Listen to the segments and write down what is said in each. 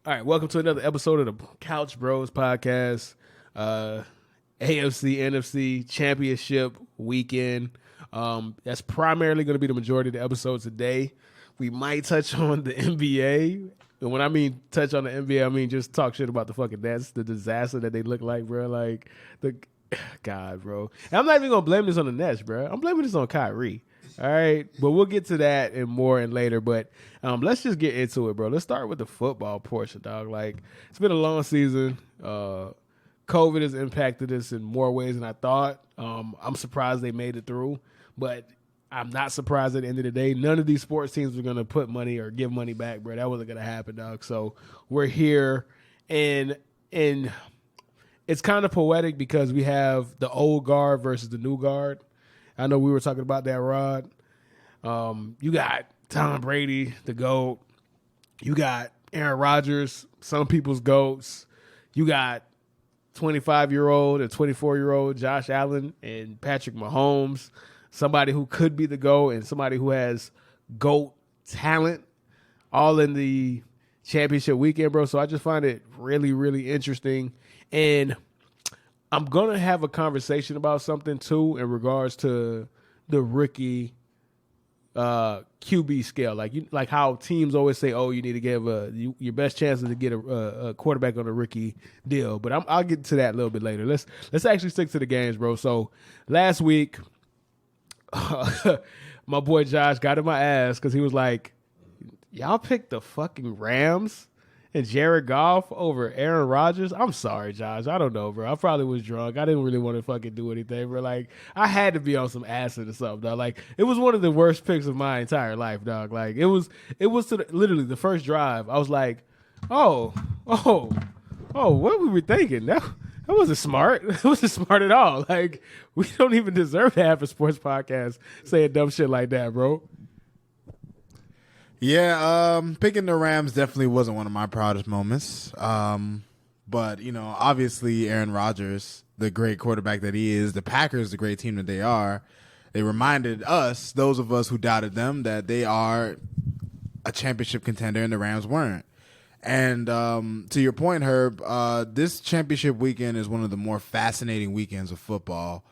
All right, welcome to another episode of the Couch Bros podcast. AFC, NFC championship weekend. That's primarily going to be the majority of the episodes today. We might touch on the NBA. And when I mean touch on the NBA, I mean just talk shit about the fucking Nets, the disaster that they look like, bro. Like, God, bro. And I'm not even going to blame this on the Nets, bro. I'm blaming this on Kyrie. All right, but we'll get to that and more and later. But let's just get into it, bro. Let's start with the football portion, dog. Like, it's been a long season. COVID has impacted us in more ways than I thought. I'm surprised they made it through, but I'm not surprised at the end of the day. None of these sports teams are going to put money or give money back, bro. That wasn't going to happen, dog. So we're here, and it's kind of poetic because we have the old guard versus the new guard. I know we were talking about that, Rod. You got Tom Brady, the GOAT. You got Aaron Rodgers, some people's GOATs. You got 25-year-old and 24-year-old Josh Allen and Patrick Mahomes, somebody who could be the GOAT and somebody who has GOAT talent, all in the championship weekend, bro. So I just find it really, really interesting. And I'm going to have a conversation about something, too, in regards to the rookie QB scale. Like how teams always say, oh, you need to give your best chances to get a quarterback on a rookie deal. But I'll get to that a little bit later. Let's actually stick to the games, bro. So last week, my boy Josh got in my ass because he was like, y'all picked the fucking Rams and Jared Goff over Aaron Rodgers. I'm sorry, Josh. I don't know, bro. I probably was drunk. I didn't really want to fucking do anything, bro. Like, I had to be on some acid or something, dog. Like, it was one of the worst picks of my entire life, dog. Like, it was literally the first drive. I was like, oh, what were we thinking? That wasn't smart. It wasn't smart at all. Like, we don't even deserve to have a sports podcast saying dumb shit like that, bro. Yeah, picking the Rams definitely wasn't one of my proudest moments. But, obviously Aaron Rodgers, the great quarterback that he is, the Packers, the great team that they are, they reminded us, those of us who doubted them, that they are a championship contender and the Rams weren't. And to your point, Herb, this championship weekend is one of the more fascinating weekends of football.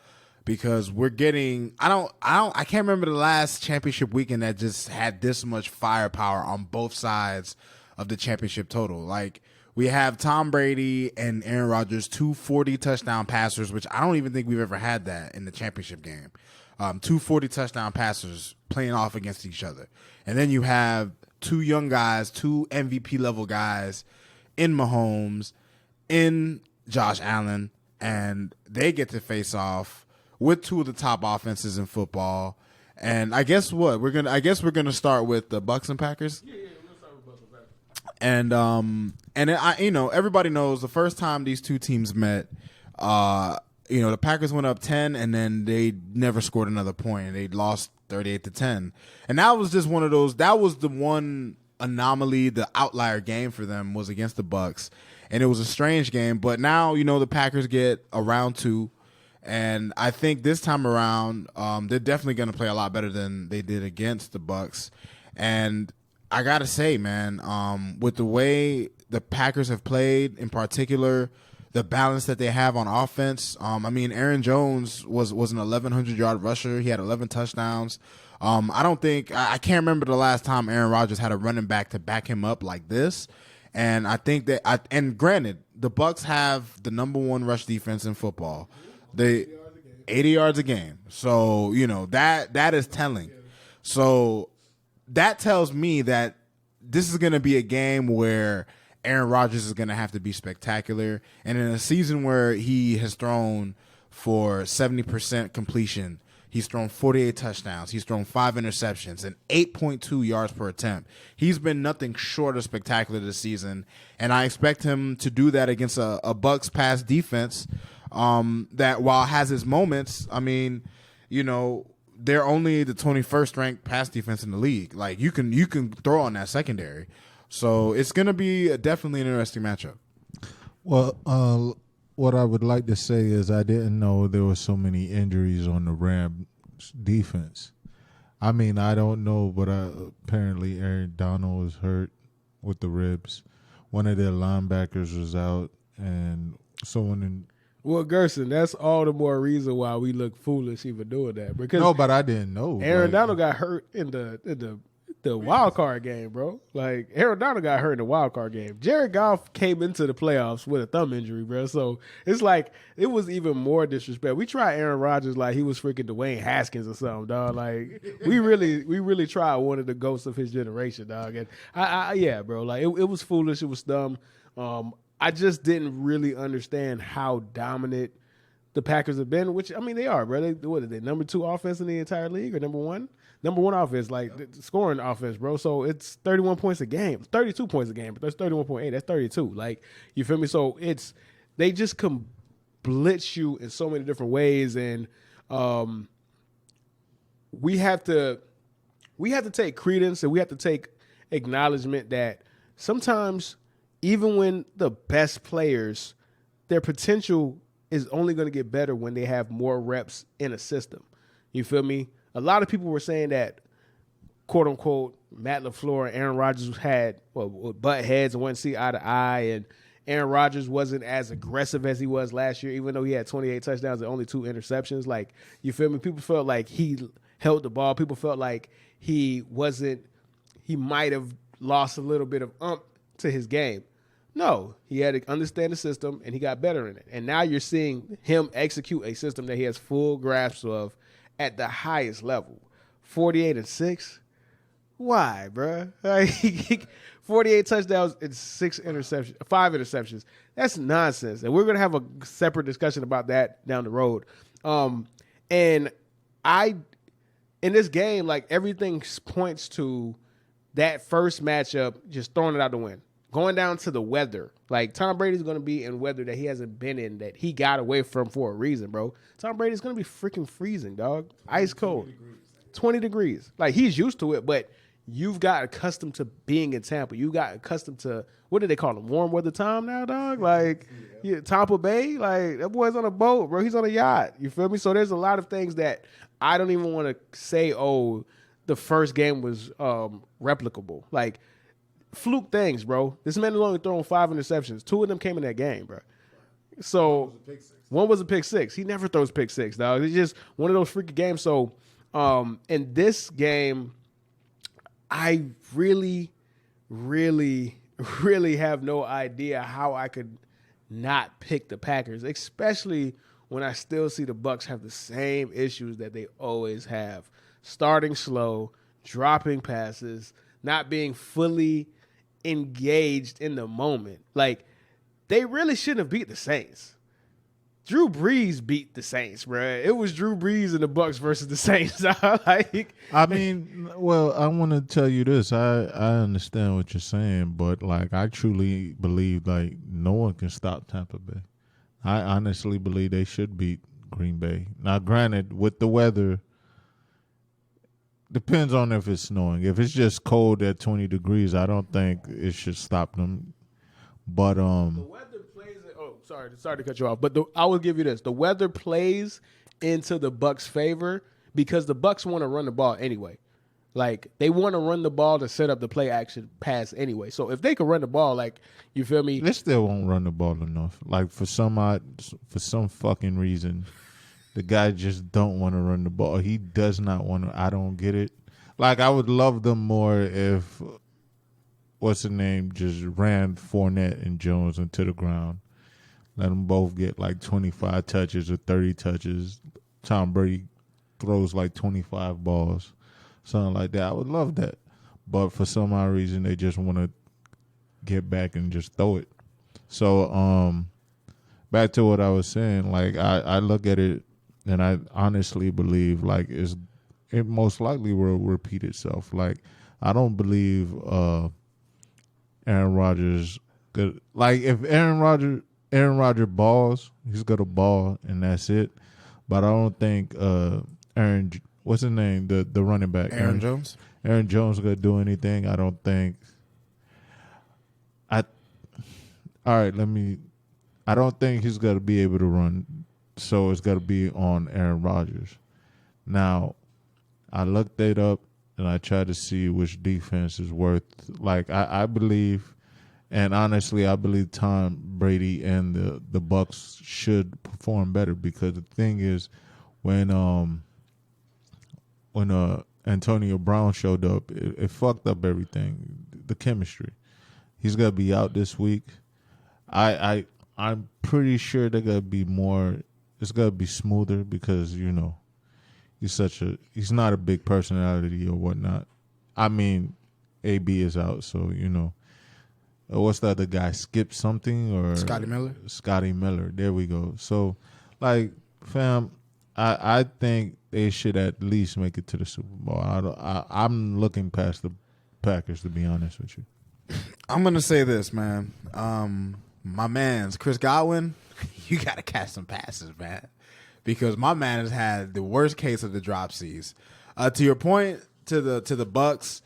Because we're getting, I can't remember the last championship weekend that just had this much firepower on both sides of the championship total. Like, we have Tom Brady and Aaron Rodgers, 2 40 touchdown passers, which I don't even think we've ever had that in the championship game. 2 40 touchdown passers playing off against each other. And then you have 2 young guys, 2 MVP level guys in Mahomes, in Josh Allen, and they get to face off with 2 of the top offenses in football. And I guess what? We're gonna start with the Bucs and Packers. Yeah, we'll start with Bucs and Packers. And everybody knows the first time these two teams met, the Packers went up 10 and then they never scored another point. They lost 38-10. And that was just one of those, that was the one anomaly, the outlier game for them was against the Bucs. And it was a strange game, but now, the Packers get a round 2. And I think this time around, they're definitely going to play a lot better than they did against the Bucs. And I got to say, man, with the way the Packers have played, in particular, the balance that they have on offense. Aaron Jones was an 1,100-yard rusher. He had 11 touchdowns. I can't remember the last time Aaron Rodgers had a running back to back him up like this. And I think that, and granted, the Bucs have the number 1 rush defense in football. They 80 yards a game. So, that is telling. So that tells me that this is going to be a game where Aaron Rodgers is going to have to be spectacular. And in a season where he has thrown for 70% completion, he's thrown 48 touchdowns, he's thrown 5 interceptions, and 8.2 yards per attempt. He's been nothing short of spectacular this season. And I expect him to do that against a Bucs pass defense. That while has its moments, they're only the 21st ranked pass defense in the league. Like, you can throw on that secondary. So it's going to be definitely an interesting matchup. Well, what I would like to say is I didn't know there were so many injuries on the Rams defense. I don't know, but apparently Aaron Donald was hurt with the ribs. one of their linebackers was out, and someone in. Well, Gerson, that's all the more reason why we look foolish even doing that. Because No, but I didn't know. Aaron Donald got hurt in the wild card game, bro. Like Aaron Donald got hurt in the wild card game. Jared Goff came into the playoffs with a thumb injury, bro. So it's like it was even more disrespect. We tried Aaron Rodgers like he was freaking Dwayne Haskins or something, dog. Like we really tried one of the ghosts of his generation, dog. And yeah, bro. Like it was foolish. It was dumb. I just didn't really understand how dominant the Packers have been, which, I mean, they are, bro. What are they, number 2 offense in the entire league or number 1? Number 1 offense, like scoring offense, bro. So it's 31 points a game, 32 points a game, but that's 31.8. That's 32. Like, you feel me? So they just can blitz you in so many different ways. And we have to take credence and we have to take acknowledgement that sometimes even when the best players, their potential is only going to get better when they have more reps in a system. You feel me? A lot of people were saying that, quote unquote, Matt LaFleur and Aaron Rodgers had butt heads and wouldn't see eye to eye, and Aaron Rodgers wasn't as aggressive as he was last year, even though he had 28 touchdowns and only 2 interceptions. Like, you feel me? People felt like he held the ball. People felt like he might have lost a little bit of to his game. No, he had to understand the system, and he got better in it. And now you're seeing him execute a system that he has full grasp of at the highest level. 48-6? Why, bro? Like, 48 touchdowns and 5 interceptions. That's nonsense. And we're going to have a separate discussion about that down the road. In this game, like, everything points to that first matchup, just throwing it out the wind. Going down to the weather. Like, Tom Brady's going to be in weather that he hasn't been in, that he got away from for a reason, bro. Tom Brady's going to be freaking freezing, dog. Ice cold. 20 degrees. Like, he's used to it, but you've got accustomed to being in Tampa. You got accustomed to, what do they call him, warm weather Tom now, dog? Like, Tampa Bay? Like, that boy's on a boat, bro. He's on a yacht. You feel me? So there's a lot of things that I don't even want to say, the first game was replicable. Like, fluke things, bro. This man has only thrown 5 interceptions. 2 of them came in that game, bro. So one was a pick six. He never throws pick six, dog. It's just one of those freaky games. So in this game, I really, really, really have no idea how I could not pick the Packers, especially when I still see the Bucs have the same issues that they always have. Starting slow, dropping passes, not being fully engaged in the moment. Like, they really shouldn't have beat the Saints. Drew Brees beat the Saints, bro. It was Drew Brees and the Bucs versus the Saints. Like, I mean, well, I want to tell you this. I understand what you're saying, but like, I truly believe like no one can stop Tampa Bay. I honestly believe they should beat Green Bay. Now, granted, with the weather, depends on if it's snowing. If it's just cold at 20 degrees, I don't think it should stop them. But the weather plays. Oh, sorry to cut you off. But I will give you this: the weather plays into the Bucs' favor because the Bucs want to run the ball anyway. Like, they want to run the ball to set up the play action pass anyway. So if they can run the ball, like, you feel me? They still won't run the ball enough. Like, for some fucking reason, the guy just don't want to run the ball. He does not want to. I don't get it. Like, I would love them more if, what's the name, just ran Fournette and Jones into the ground. Let them both get like 25 touches or 30 touches. Tom Brady throws like 25 balls. Something like that. I would love that. But for some odd reason, they just want to get back and just throw it. So, back to what I was saying, like, I look at it and I honestly believe, like, it most likely will repeat itself. Like, I don't believe Aaron Rodgers could, like, if Aaron Rodgers balls, he's got a ball and that's it. But I don't think what's his name? The running back. Aaron Jones? Aaron Jones going to do anything. I don't think. I don't think he's going to be able to run. So it's got to be on Aaron Rodgers. Now, I looked it up and I tried to see which defense is worth. Like, I believe And honestly, I believe Tom Brady and the Bucks should perform better because the thing is, when Antonio Brown showed up, it fucked up everything, the chemistry. He's gonna be out this week. I'm pretty sure they're gonna be more. It's gonna be smoother because he's not a big personality or whatnot. I mean, AB is out, so what's the other guy? Skip something or Scotty Miller? Scotty Miller. There we go. So, fam, I think they should at least make it to the Super Bowl. I'm looking past the Packers, to be honest with you. I'm gonna say this, man. My man's Chris Godwin. You gotta catch some passes, man, because my man has had the worst case of the dropsies. To your point, to the Bucks.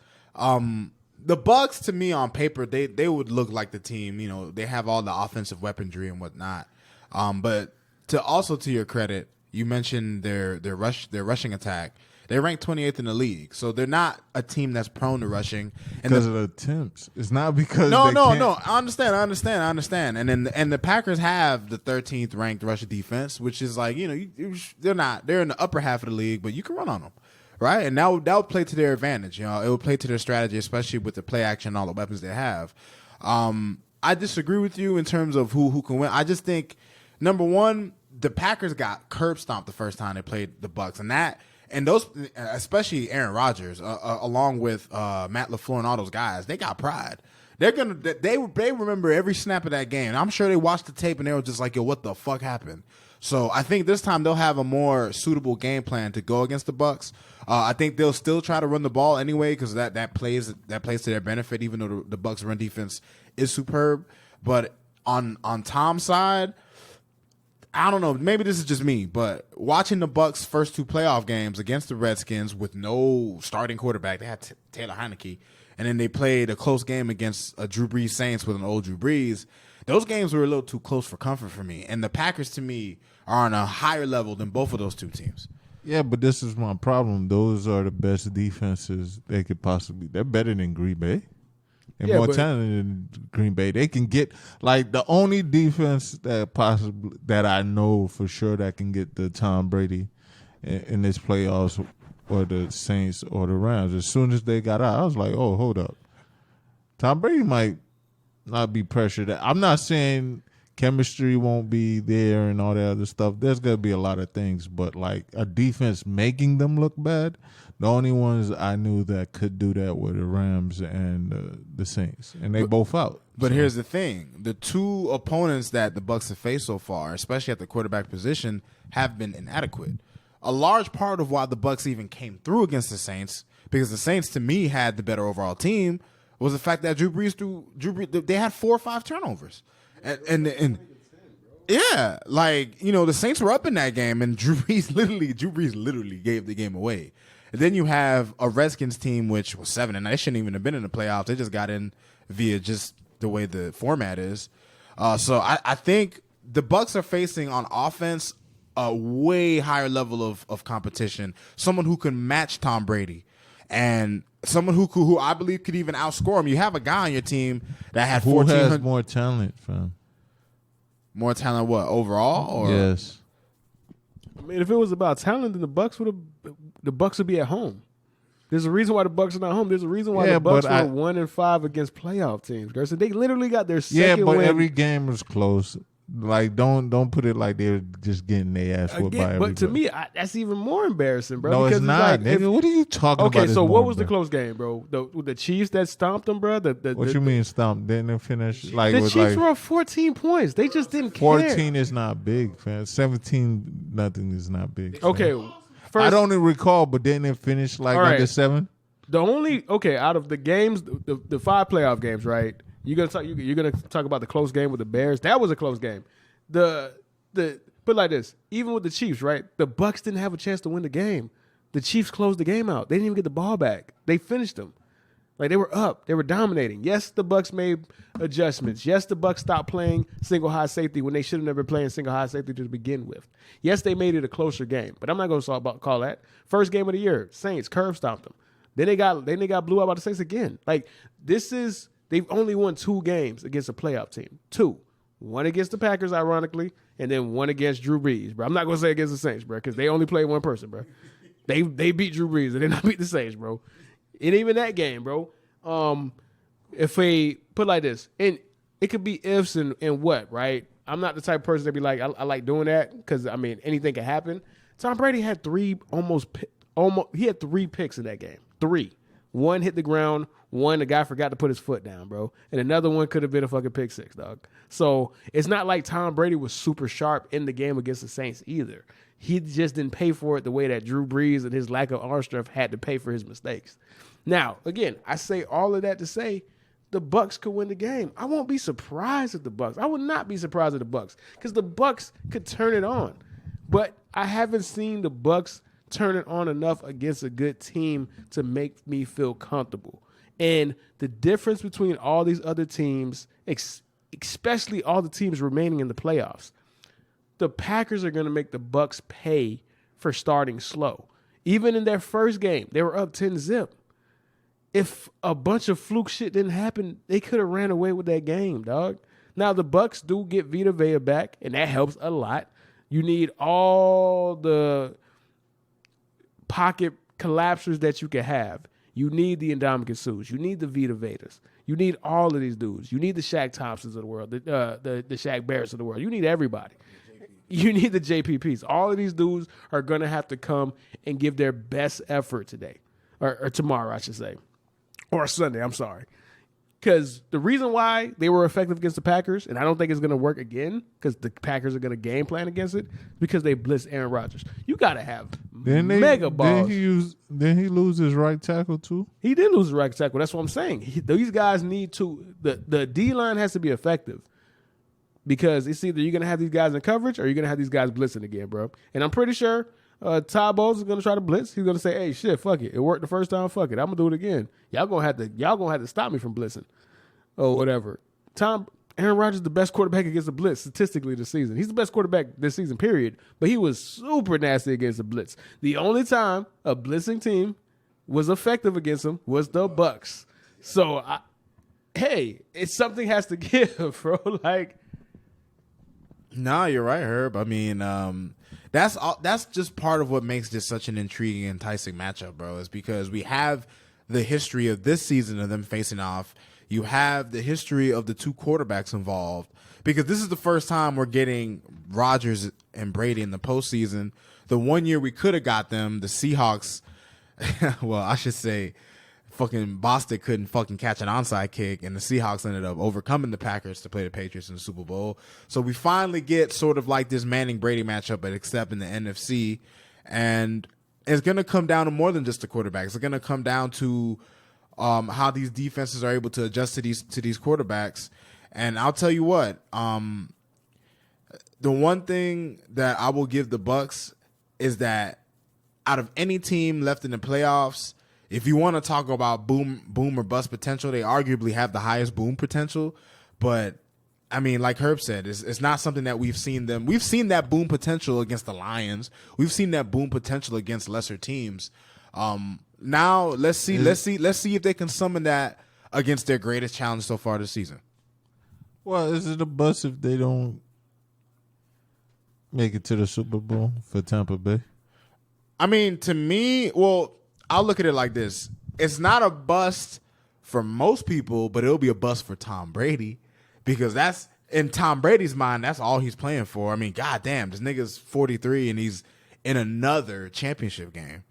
The Bucks, to me, on paper, they would look like the team. They have all the offensive weaponry and whatnot. But to your credit, you mentioned their rushing attack. They rank 28th in the league, so they're not a team that's prone to rushing. Because of the attempts, it's not because no. I understand. And the Packers have the 13th ranked rush defense, which is like they're in the upper half of the league, but you can run on them. Right, and that would play to their advantage. It would play to their strategy, especially with the play action and all the weapons they have. I disagree with you in terms of who can win. I just think, number one, the Packers got curb stomped the first time they played the Bucks, and those, especially Aaron Rodgers, along with Matt LaFleur and all those guys, they got pride. They remember every snap of that game. I'm sure they watched the tape and they were just like, "Yo, what the fuck happened?" So I think this time they'll have a more suitable game plan to go against the Bucks. I think they'll still try to run the ball anyway because that plays to their benefit, even though the Bucks' run defense is superb. But on Tom's side, I don't know. Maybe this is just me, but watching the Bucks' first two playoff games against the Redskins with no starting quarterback, they had Taylor Heineke, and then they played a close game against a Drew Brees Saints with an old Drew Brees. Those games were a little too close for comfort for me, and the Packers, to me, are on a higher level than both of those two teams. Yeah, but this is my problem. Those are the best defenses they could possibly. They're better than Green Bay. They're more talented than Green Bay. They can get the only defense that I know for sure that can get the Tom Brady in this playoffs or the Saints or the Rams. As soon as they got out, I was like, oh, hold up. Tom Brady might not be pressured. I'm not saying chemistry won't be there and all that other stuff. There's going to be a lot of things, but a defense making them look bad, the only ones I knew that could do that were the Rams and the Saints, and they both out. But here's the thing. The two opponents that the Bucs have faced so far, especially at the quarterback position, have been inadequate. A large part of why the Bucs even came through against the Saints, because the Saints, to me, had the better overall team, was the fact that Drew Brees, they had 4 or 5 turnovers. And yeah, the Saints were up in that game, and Drew Brees literally gave the game away. And then you have a Redskins team which was 7, and they shouldn't even have been in the playoffs. They just got in via just the way the format is. So I think the Bucs are facing on offense a way higher level of competition. Someone who can match Tom Brady, and someone who I believe could even outscore him. You have a guy on your team that had 1400. Who has more talent, fam? More talent, what, overall? Or? Yes. I mean, if it was about talent, then the Bucs would be at home. There's a reason why the Bucs are not home. There's a reason why the Bucs were 1-5 against playoff teams, Gerson. They literally got their second win. Yeah, but every game was close. Don't put it like they're just getting their ass whooped by everybody. But to me, that's even more embarrassing, bro. No, because it's not. Nigga, what are you talking about? Okay, so what was the close game, bro? The Chiefs that stomped them, bro? What you mean stomped? Didn't they finish? The Chiefs were up 14 points. They just didn't care. 14 is not big, fam. 17-0 is not big. Okay, first, I don't even recall, but didn't it finish under 7? Out of the games, the 5 playoff games, right? You're gonna talk about the close game with the Bears. That was a close game. Put like this, even with the Chiefs, right? The Bucs didn't have a chance to win the game. The Chiefs closed the game out. They didn't even get the ball back. They finished them. They were up. They were dominating. Yes, the Bucs made adjustments. Yes, the Bucs stopped playing single high safety when they should have never been playing single high safety to begin with. Yes, they made it a closer game, but I'm not going to call that. First game of the year, Saints curve stomped them. Then they got blew out by the Saints again. This is they've only won 2 games against a playoff team. 2. One against the Packers, ironically, and then one against Drew Brees, bro. I'm not going to say against the Saints, bro, because they only played one person, bro. They beat Drew Brees, and they not beat the Saints, bro. And even that game, bro, if they put like this, and it could be ifs and what, right? I'm not the type of person to be like, I like doing that because, I mean, anything can happen. Tom Brady had 3 he had 3 picks in that game. 3. One hit the ground. One, the guy forgot to put his foot down, bro. And another one could have been a fucking pick 6, dog. So it's not like Tom Brady was super sharp in the game against the Saints either. He just didn't pay for it the way that Drew Brees and his lack of arm strength had to pay for his mistakes. Now, again, I say all of that to say the Bucs could win the game. I won't be surprised at the Bucs. I would not be surprised at the Bucs because the Bucs could turn it on. But I haven't seen the Bucs turn it on enough against a good team to make me feel comfortable. And the difference between all these other teams, especially all the teams remaining in the playoffs, the Packers are going to make the Bucs pay for starting slow. Even in their first game, they were up 10-0. If a bunch of fluke shit didn't happen, they could have ran away with that game, dog. Now, the Bucs do get Vita Vea back, and that helps a lot. You need all the pocket collapsers that you can have. You need the Ndamukong Suhs. You need the Vita Vedas. You need all of these dudes. You need the Shaq Thompsons of the world, the Shaq Barretts of the world. You need everybody. You need the JPPs. All of these dudes are going to have to come and give their best effort today, or tomorrow, I should say, or Sunday. I'm sorry. Because the reason why they were effective against the Packers, and I don't think it's going to work again because the Packers are going to game plan against it, because they blitzed Aaron Rodgers. You got to have mega balls. Didn't he lose his right tackle too? He did lose his right tackle. That's what I'm saying. These guys need to – the D-line has to be effective because it's either you're going to have these guys in coverage or you're going to have these guys blitzing again, bro. And I'm pretty sure – Todd Bowles is gonna try to blitz. He's gonna say, "Hey, shit, fuck it. It worked the first time. Fuck it. I'm gonna do it again. Y'all gonna have to stop me from blitzing, or whatever." Aaron Rodgers is the best quarterback against the blitz statistically this season. He's the best quarterback this season, period. But he was super nasty against the blitz. The only time a blitzing team was effective against him was the Bucs. So, something has to give, bro. Like, nah, you're right, Herb. I mean, that's just part of what makes this such an intriguing, enticing matchup, bro, is because we have the history of this season of them facing off. You have the history of the 2 quarterbacks involved, because this is the first time we're getting Rodgers and Brady in the postseason. The one year we could have got them, the Seahawks, well, I should say, fucking Bostic couldn't fucking catch an onside kick, and the Seahawks ended up overcoming the Packers to play the Patriots in the Super Bowl. So we finally get sort of like this Manning-Brady matchup, but except in the NFC. And it's going to come down to more than just the quarterbacks. It's going to come down to how these defenses are able to adjust to these quarterbacks. And I'll tell you what, the one thing that I will give the Bucs is that out of any team left in the playoffs, if you want to talk about boom or bust potential, they arguably have the highest boom potential. But, I mean, like Herb said, it's not something that we've seen them. We've seen that boom potential against the Lions. We've seen that boom potential against lesser teams. Now let's see if they can summon that against their greatest challenge so far this season. Well, is it a bust if they don't make it to the Super Bowl for Tampa Bay? I mean, to me, well, I'll look at it like this. It's not a bust for most people, but it'll be a bust for Tom Brady, because that's, in Tom Brady's mind, that's all he's playing for. I mean, goddamn, this nigga's 43 and he's in another championship game.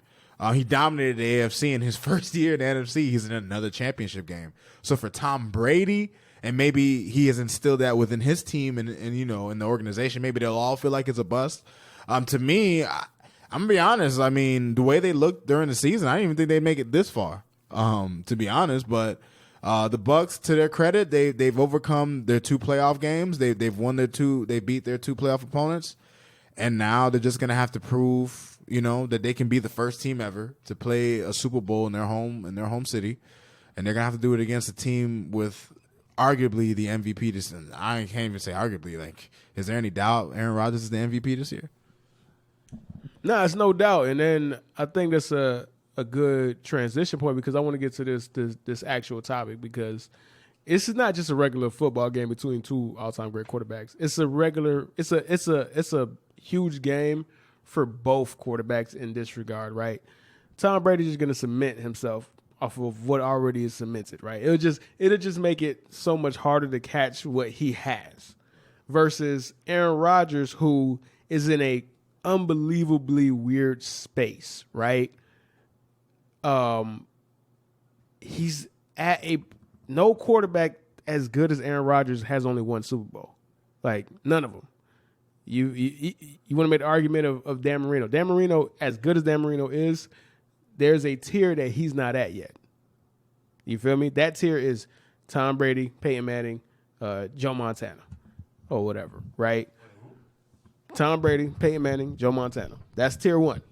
He dominated the AFC in his first year in the NFC. He's in another championship game. So for Tom Brady, and maybe he has instilled that within his team and you know, in the organization, maybe they'll all feel like it's a bust. To me, I'm going to be honest. I mean, the way they looked during the season, I didn't even think they'd make it this far, to be honest. But the Bucs, to their credit, they've overcome their 2 playoff games. They've won they beat their 2 playoff opponents. And now they're just going to have to prove, you know, that they can be the first team ever to play a Super Bowl in their home city. And they're going to have to do it against a team with arguably the MVP this season. I can't even say arguably. Like, is there any doubt Aaron Rodgers is the MVP this year? No, it's no doubt. And then I think that's a good transition point, because I want to get to this actual topic, because This is not just a regular football game between two all-time great quarterbacks. It's a huge game for both quarterbacks in this regard, right? Tom Brady's just going to cement himself off of what already is cemented, right? It'll just make it so much harder to catch what he has versus Aaron Rodgers, who is in a unbelievably weird space, right? He's at no quarterback as good as Aaron Rodgers has only one Super Bowl. Like, none of them. You want to make the argument of Dan Marino. Dan Marino, as good as Dan Marino is, there's a tier that he's not at yet. You feel me? That tier is Tom Brady, Peyton Manning, Joe Montana, or whatever, right? Tom Brady, Peyton Manning, Joe Montana. That's tier 1.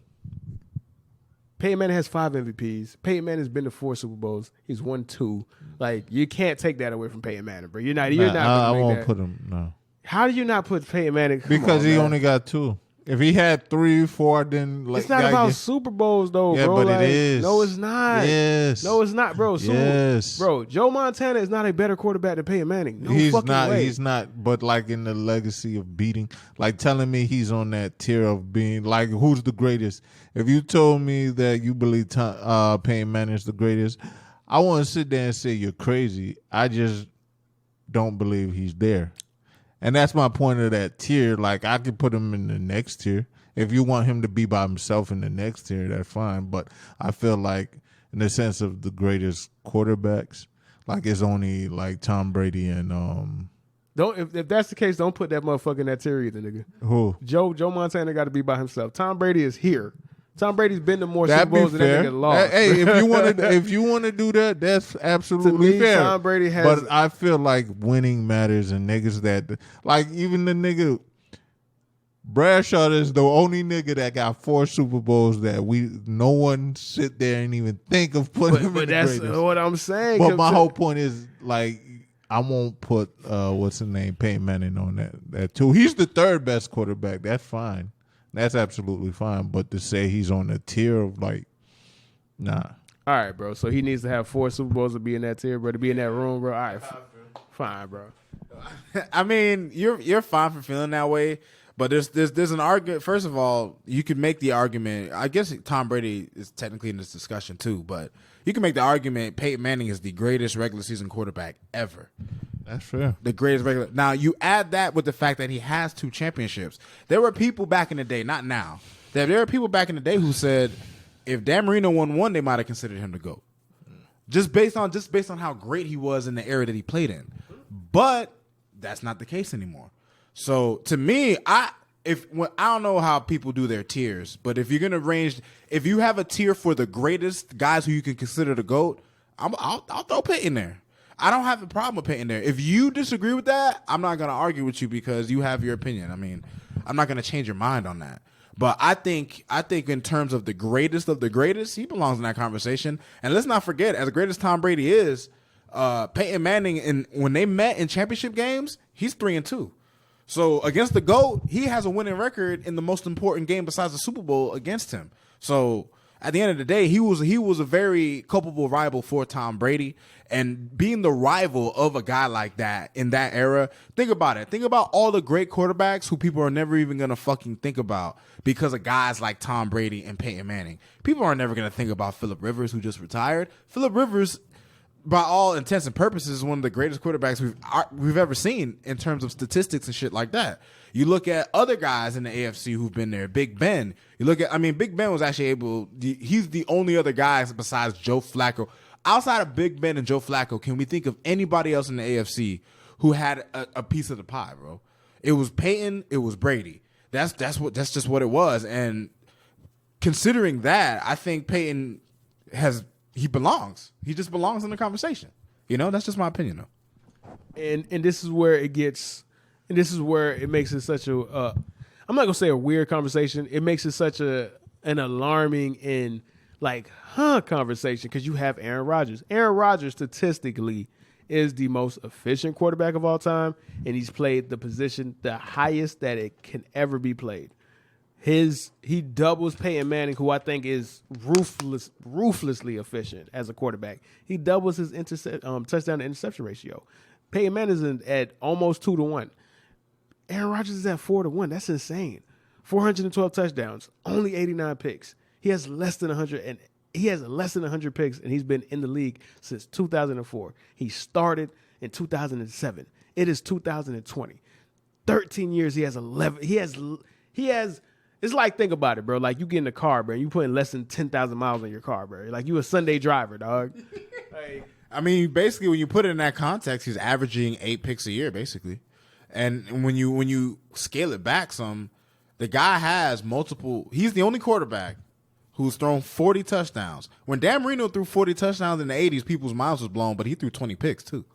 Peyton Manning has 5 MVPs. Peyton Manning has been to 4 Super Bowls. He's won 2. Like, you can't take that away from Peyton Manning, bro. You're not. I won't put him. No. How do you not put Peyton Manning? Because he only got 2. If he had 3, 4, then it's not about Super Bowls though, yeah, bro. But it is. No, it's not. Yes. No, it's not, bro. Yes. Bro, Joe Montana is not a better quarterback than Peyton Manning. No he's fucking not. way. He's not. But like in the legacy of beating, like telling me he's on that tier of being like who's the greatest. If you told me that you believe Peyton Manning is the greatest, I want to sit there and say you're crazy. I just don't believe he's there. And that's my point of that tier. Like, I could put him in the next tier. If you want him to be by himself in the next tier, that's fine. But I feel like in the sense of the greatest quarterbacks, like it's only like Tom Brady and Don't if that's the case, don't put that motherfucker in that tier either, nigga. Who? Joe Montana got to be by himself. Tom Brady is here. Tom Brady's been to more Super Bowls than that nigga lost. Hey, if you want to do that, that's absolutely to me, fair. Tom Brady has, but I feel like winning matters, and niggas that like even the nigga Bradshaw is the only nigga that got 4 Super Bowls that no one sit there and even think of putting him in the greatest. But that's what I'm saying. But my whole point is like I won't put what's his name Peyton Manning on that too. He's the 3rd best quarterback. That's fine. That's absolutely fine. But to say he's on a tier of like, nah. All right, bro. So he needs to have 4 Super Bowls to be in that tier, bro. To be in that room, bro. All right, fine, bro. I mean, you're fine for feeling that way, but there's an argument. First of all, you could make the argument. I guess Tom Brady is technically in this discussion too, but you can make the argument Peyton Manning is the greatest regular season quarterback ever. That's fair. The greatest regular. Now, you add that with the fact that he has 2 championships. There were people back in the day, not now. There were people back in the day who said if Dan Marino won 1, they might have considered him the GOAT. Just based on how great he was in the era that he played in. But that's not the case anymore. So to me, I don't know how people do their tiers, but if you're gonna if you have a tier for the greatest guys who you can consider the GOAT, I'll throw Peyton there. I don't have a problem with Peyton there. If you disagree with that, I'm not going to argue with you because you have your opinion. I mean, I'm not going to change your mind on that. But I think in terms of the greatest, he belongs in that conversation. And let's not forget, as great as Tom Brady is, Peyton Manning, when they met in championship games, he's 3-2. So against the GOAT, he has a winning record in the most important game besides the Super Bowl against him. So at the end of the day, he was a very culpable rival for Tom Brady. And being the rival of a guy like that in that era, think about it. Think about all the great quarterbacks who people are never even going to fucking think about because of guys like Tom Brady and Peyton Manning. People are never going to think about Phillip Rivers, who just retired. Phillip Rivers, by all intents and purposes, is one of the greatest quarterbacks we've ever seen in terms of statistics and shit like that. You look at other guys in the AFC who've been there. Big Ben. Big Ben was actually he's the only other guy besides Joe Flacco. Outside of Big Ben and Joe Flacco, can we think of anybody else in the AFC who had a piece of the pie, bro? It was Peyton. It was Brady. That's just what it was. And considering that, I think Peyton he belongs. He just belongs in the conversation. You know, that's just my opinion, though. And this is where it gets, and this is where it makes it such a. I'm not gonna say a weird conversation. It makes it such an alarming and conversation because you have Aaron Rodgers. Aaron Rodgers statistically is the most efficient quarterback of all time, and he's played the position the highest that it can ever be played. he doubles Peyton Manning, who I think is ruthlessly efficient as a quarterback. He doubles his touchdown to interception ratio. Peyton Manning is at almost 2-1. Aaron Rodgers is at 4-1. That's insane. 412 touchdowns, only 89 picks. He has less than 100 picks, and he's been in the league since 2004. He started in 2007. It is 2020. 13 years. He has 11. He has. It's like, think about it, bro. Like, you get in the car, bro, and you putting less than 10,000 miles on your car, bro. Like, you a Sunday driver, dog. Like, I mean, basically, when you put it in that context, he's averaging 8 picks a year, basically. And when you scale it back some, the guy has multiple. He's the only quarterback who's thrown 40 touchdowns. When Dan Marino threw 40 touchdowns in the 80s, people's minds was blown, but he threw 20 picks too.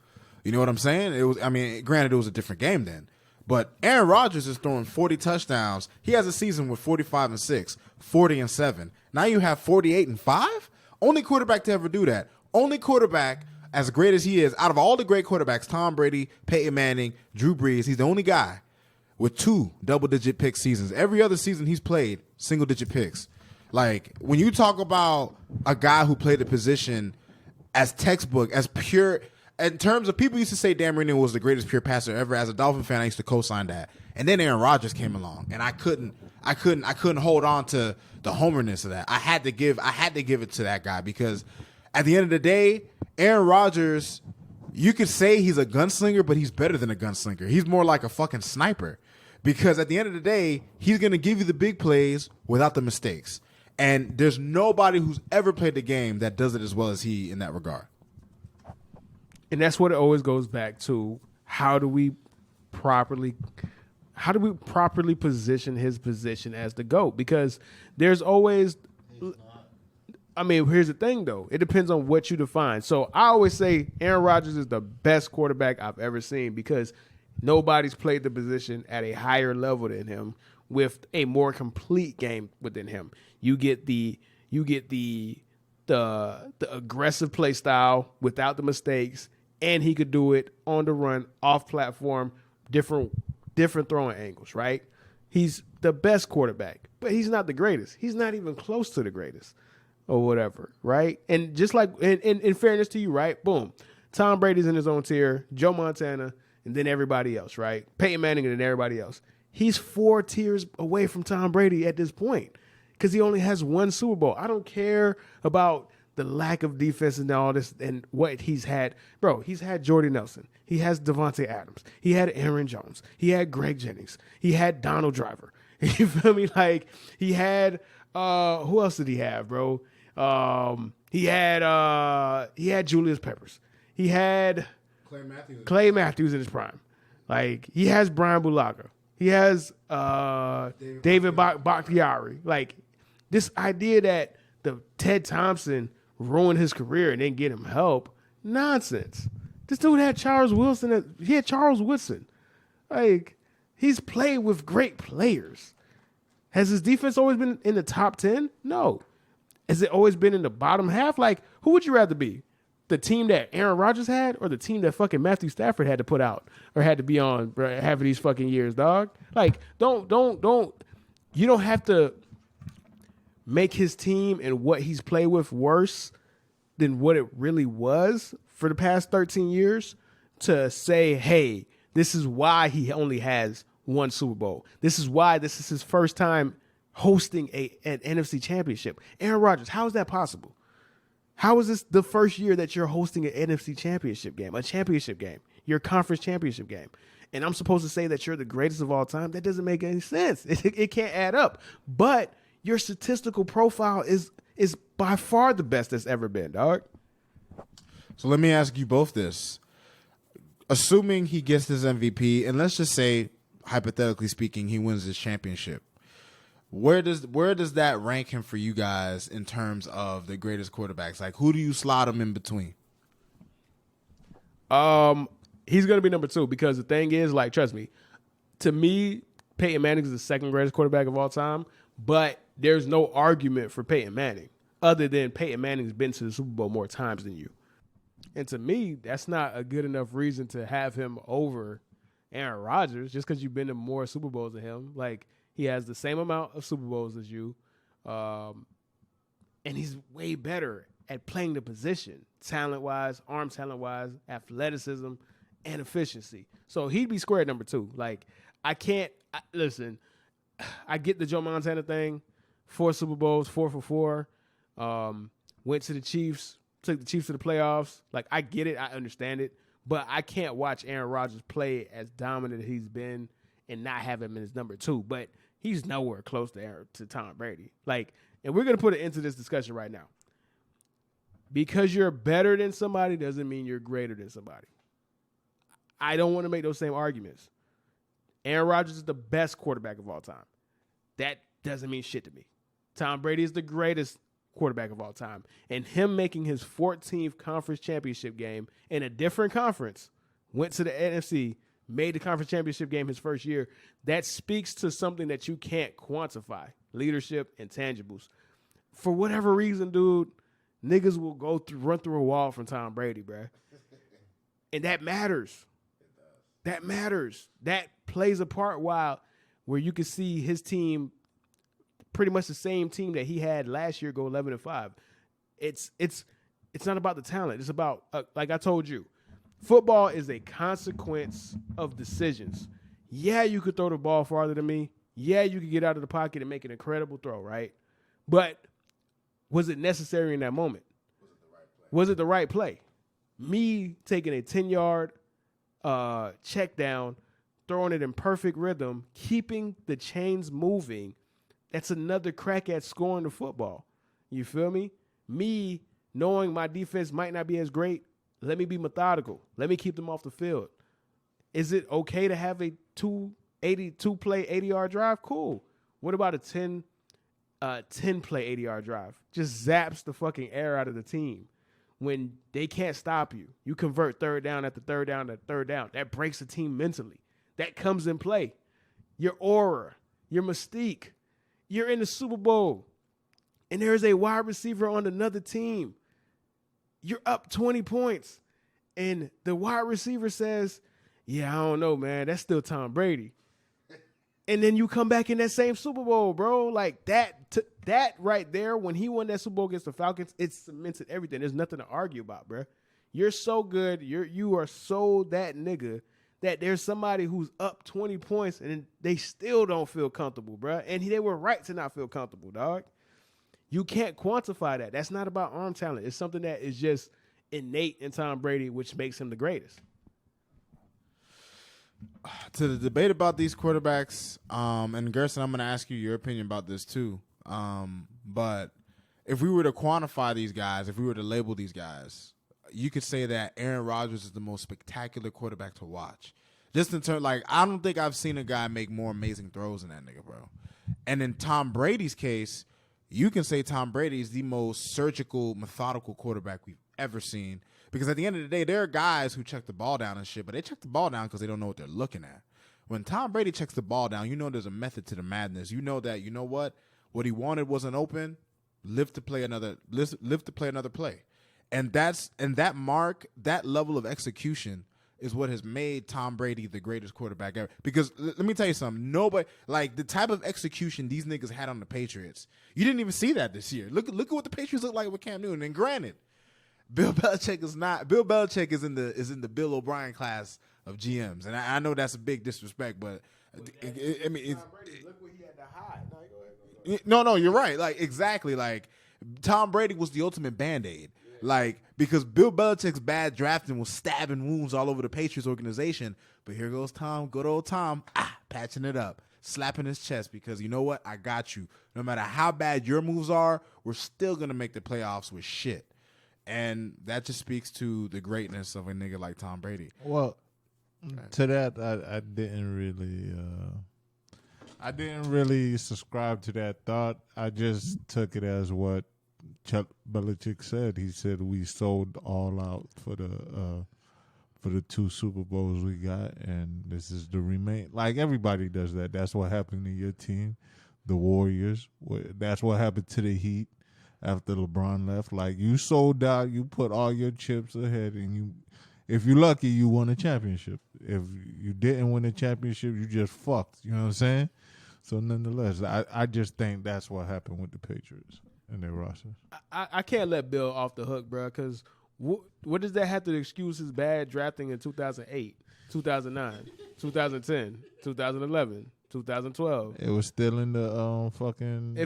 You know what I'm saying? Granted, it was a different game then. But Aaron Rodgers is throwing 40 touchdowns. He has a season with 45-6, 40-7. Now you have 48-5? Only quarterback to ever do that. Only quarterback, as great as he is, out of all the great quarterbacks, Tom Brady, Peyton Manning, Drew Brees, he's the only guy with 2 double-digit pick seasons. Every other season he's played, single-digit picks. Like, when you talk about a guy who played the position as textbook, as pure, in terms of, people used to say Dan Marino was the greatest pure passer ever. As a Dolphin fan, I used to co-sign that. And then Aaron Rodgers came along, and I couldn't hold on to the homerness of that. I had to give it to that guy, because at the end of the day, Aaron Rodgers, you could say he's a gunslinger, but he's better than a gunslinger. He's more like a fucking sniper, because at the end of the day, he's going to give you the big plays without the mistakes. And there's nobody who's ever played the game that does it as well as he in that regard. And that's what it always goes back to. How do we properly position his position as the GOAT? Because there's always, here's the thing though. It depends on what you define. So I always say Aaron Rodgers is the best quarterback I've ever seen, because nobody's played the position at a higher level than him with a more complete game within him. You get the aggressive play style without the mistakes, and he could do it on the run, off platform, different throwing angles, right? He's the best quarterback, but he's not the greatest. He's not even close to the greatest or whatever, right? And just like, in fairness to you, right? Boom. Tom Brady's in his own tier, Joe Montana, and then everybody else, right? Peyton Manning and then everybody else. He's 4 tiers away from Tom Brady at this point, because he only has 1 Super Bowl. I don't care about the lack of defense and all this and what he's had. Bro, he's had Jordy Nelson. He has Devontae Adams. He had Aaron Jones. He had Greg Jennings. He had Donald Driver. You feel me? Like, he had, who else did he have, bro? He had Julius Peppers. He had Clay Matthews in his prime. Like, he has Brian Bulaga. He has David Bakhtiari. Like, this idea that the Ted Thompson ruined his career and didn't get him help, nonsense. This dude had Charles Wilson. He had Charles Woodson. Like, he's played with great players. Has his defense always been in the top 10? No. Has it always been in the bottom half? Like, who would you rather be? The team that Aaron Rodgers had, or the team that fucking Matthew Stafford had to put out or had to be on half of these fucking years, dog? Like, don't. You don't have to make his team and what he's played with worse than what it really was for the past 13 years to say, hey, this is why he only has 1 Super Bowl. This is why this is his first time hosting an NFC championship. Aaron Rodgers, how is that possible? How is this the first year that you're hosting an NFC championship game, a championship game, your conference championship game? And I'm supposed to say that you're the greatest of all time? That doesn't make any sense. It can't add up. But your statistical profile is by far the best that's ever been, dog. So let me ask you both this. Assuming he gets this MVP, and let's just say, hypothetically speaking, he wins this championship, where does that rank him for you guys in terms of the greatest quarterbacks? Like, who do you slot him in between? He's going to be number 2, because the thing is, like, trust me, to me, Peyton Manning is the second greatest quarterback of all time, but there's no argument for Peyton Manning other than Peyton Manning's been to the Super Bowl more times than you. And to me, that's not a good enough reason to have him over Aaron Rodgers just because you've been to more Super Bowls than him. Like, He has the same amount of Super Bowls as you, and he's way better at playing the position, talent-wise, arm talent-wise, athleticism, and efficiency. So he'd be square at number 2. Like, listen, I get the Joe Montana thing. 4 Super Bowls, 4 for 4. Went to the Chiefs, took the Chiefs to the playoffs. Like, I get it. I understand it. But I can't watch Aaron Rodgers play as dominant as he's been and not have him in his number 2. But he's nowhere close to Tom Brady. Like, and we're going to put it into this discussion right now. Because you're better than somebody doesn't mean you're greater than somebody. I don't want to make those same arguments. Aaron Rodgers is the best quarterback of all time. That doesn't mean shit to me. Tom Brady is the greatest quarterback of all time. And him making his 14th conference championship game in a different conference, went to the NFC, made the conference championship game his first year, that speaks to something that you can't quantify. Leadership and tangibles. For whatever reason, dude, niggas will run through a wall from Tom Brady, bruh. And that matters. That matters. That plays a part where you can see his team, pretty much the same team that he had last year, go 11-5. It's not about the talent. It's about, like I told you, football is a consequence of decisions. Yeah, you could throw the ball farther than me. Yeah, you could get out of the pocket and make an incredible throw, right? But was it necessary in that moment? Was it the right play? Me taking a 10-yard check down, throwing it in perfect rhythm, keeping the chains moving, that's another crack at scoring the football. You feel me? Me knowing my defense might not be as great, let me be methodical. Let me keep them off the field. Is it okay to have a 2-play 80-yard drive? Cool. What about a 10-play 80-yard drive? Just zaps the fucking air out of the team. When they can't stop you, you convert third down after third down after third down. That breaks the team mentally. That comes in play. Your aura, your mystique. You're in the Super Bowl, and there's a wide receiver on another team. You're up 20 points, and the wide receiver says, yeah, I don't know, man. That's still Tom Brady. And then you come back in that same Super Bowl, bro. Like that right there, when he won that Super Bowl against the Falcons, it cemented everything. There's nothing to argue about, bro. You're so good. You are so that nigga that there's somebody who's up 20 points and they still don't feel comfortable, bro. And they were right to not feel comfortable, dog. You can't quantify that. That's not about arm talent. It's something that is just innate in Tom Brady, which makes him the greatest. To the debate about these quarterbacks, and Gerson, I'm going to ask you your opinion about this too. But if we were to quantify these guys, if we were to label these guys, you could say that Aaron Rodgers is the most spectacular quarterback to watch. Just in terms, like, I don't think I've seen a guy make more amazing throws than that nigga, bro. And in Tom Brady's case, you can say Tom Brady is the most surgical, methodical quarterback we've ever seen. Because at the end of the day, there are guys who check the ball down and shit, but they check the ball down because they don't know what they're looking at. When Tom Brady checks the ball down, you know there's a method to the madness. You know that, you know what he wanted wasn't open. Live to play another play. And that mark, that level of execution is what has made Tom Brady the greatest quarterback ever. Because let me tell you something, nobody, like, the type of execution these niggas had on the Patriots, you didn't even see that this year. Look at what the Patriots look like with Cam Newton. And granted, Bill Belichick is in the Bill O'Brien class of GMs, and I know that's a big disrespect, but I mean, Tom Brady, look what he had to hide. No, go ahead. No, you're right. Like, exactly. Like, Tom Brady was the ultimate Band-Aid. Yeah. Like, because Bill Belichick's bad drafting was stabbing wounds all over the Patriots organization, but here goes Tom, good old Tom, patching it up, slapping his chest, because you know what? I got you. No matter how bad your moves are, we're still gonna make the playoffs with shit. And that just speaks to the greatness of a nigga like Tom Brady. Well, to that, I didn't really subscribe to that thought. I just took it as what Chuck Belichick said. He said we sold all out for the 2 Super Bowls we got, and this is the remain. Like, everybody does that. That's what happened to your team, the Warriors. That's what happened to the Heat after LeBron left. Like, you sold out, you put all your chips ahead, and if you're lucky, you won a championship. If you didn't win a championship, you just fucked. You know what I'm saying? So nonetheless, I just think that's what happened with the Patriots and their rosters. I can't let Bill off the hook, bro, because what does that have to excuse his bad drafting in 2008, 2009, 2010, 2011, 2012? It was still in the fucking.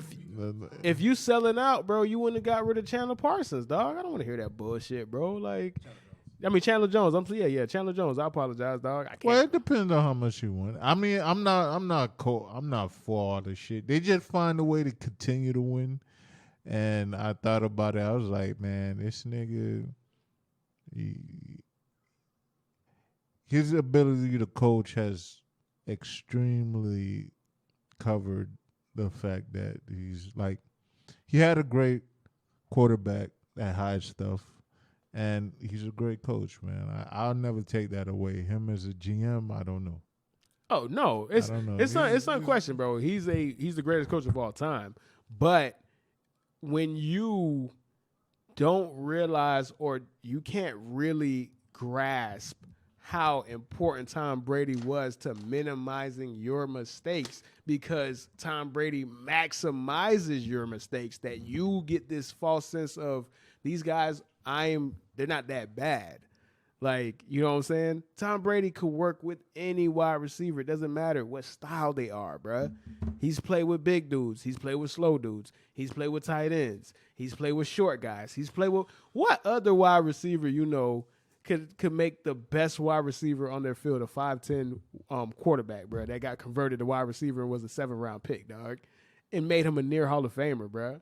If you selling out, bro, you wouldn't have got rid of Chandler Parsons, dog. I don't want to hear that bullshit, bro. Like, Chandler Jones. Chandler Jones. I apologize, dog. I can't. Well, it depends on how much you want. I mean, I'm not for all this shit. They just find a way to continue to win. And I thought about it. I was like, man, this nigga, his ability to coach has extremely covered the fact that he had a great quarterback that hides stuff, and he's a great coach, man. I'll never take that away. Him as a GM, I don't know. Oh no, it's unquestioned, bro. He's the greatest coach of all time. But when you don't realize or you can't really grasp how important Tom Brady was to minimizing your mistakes, because Tom Brady maximizes your mistakes, that you get this false sense of these guys, they're not that bad. Like, you know what I'm saying? Tom Brady could work with any wide receiver. It doesn't matter what style they are, bruh. He's played with big dudes. He's played with slow dudes. He's played with tight ends. He's played with short guys. He's played with what other wide receiver could make the best wide receiver on their field a 5'10" quarterback, bruh, that got converted to wide receiver and was a 7th-round pick, dog, and made him a near Hall of Famer, bruh.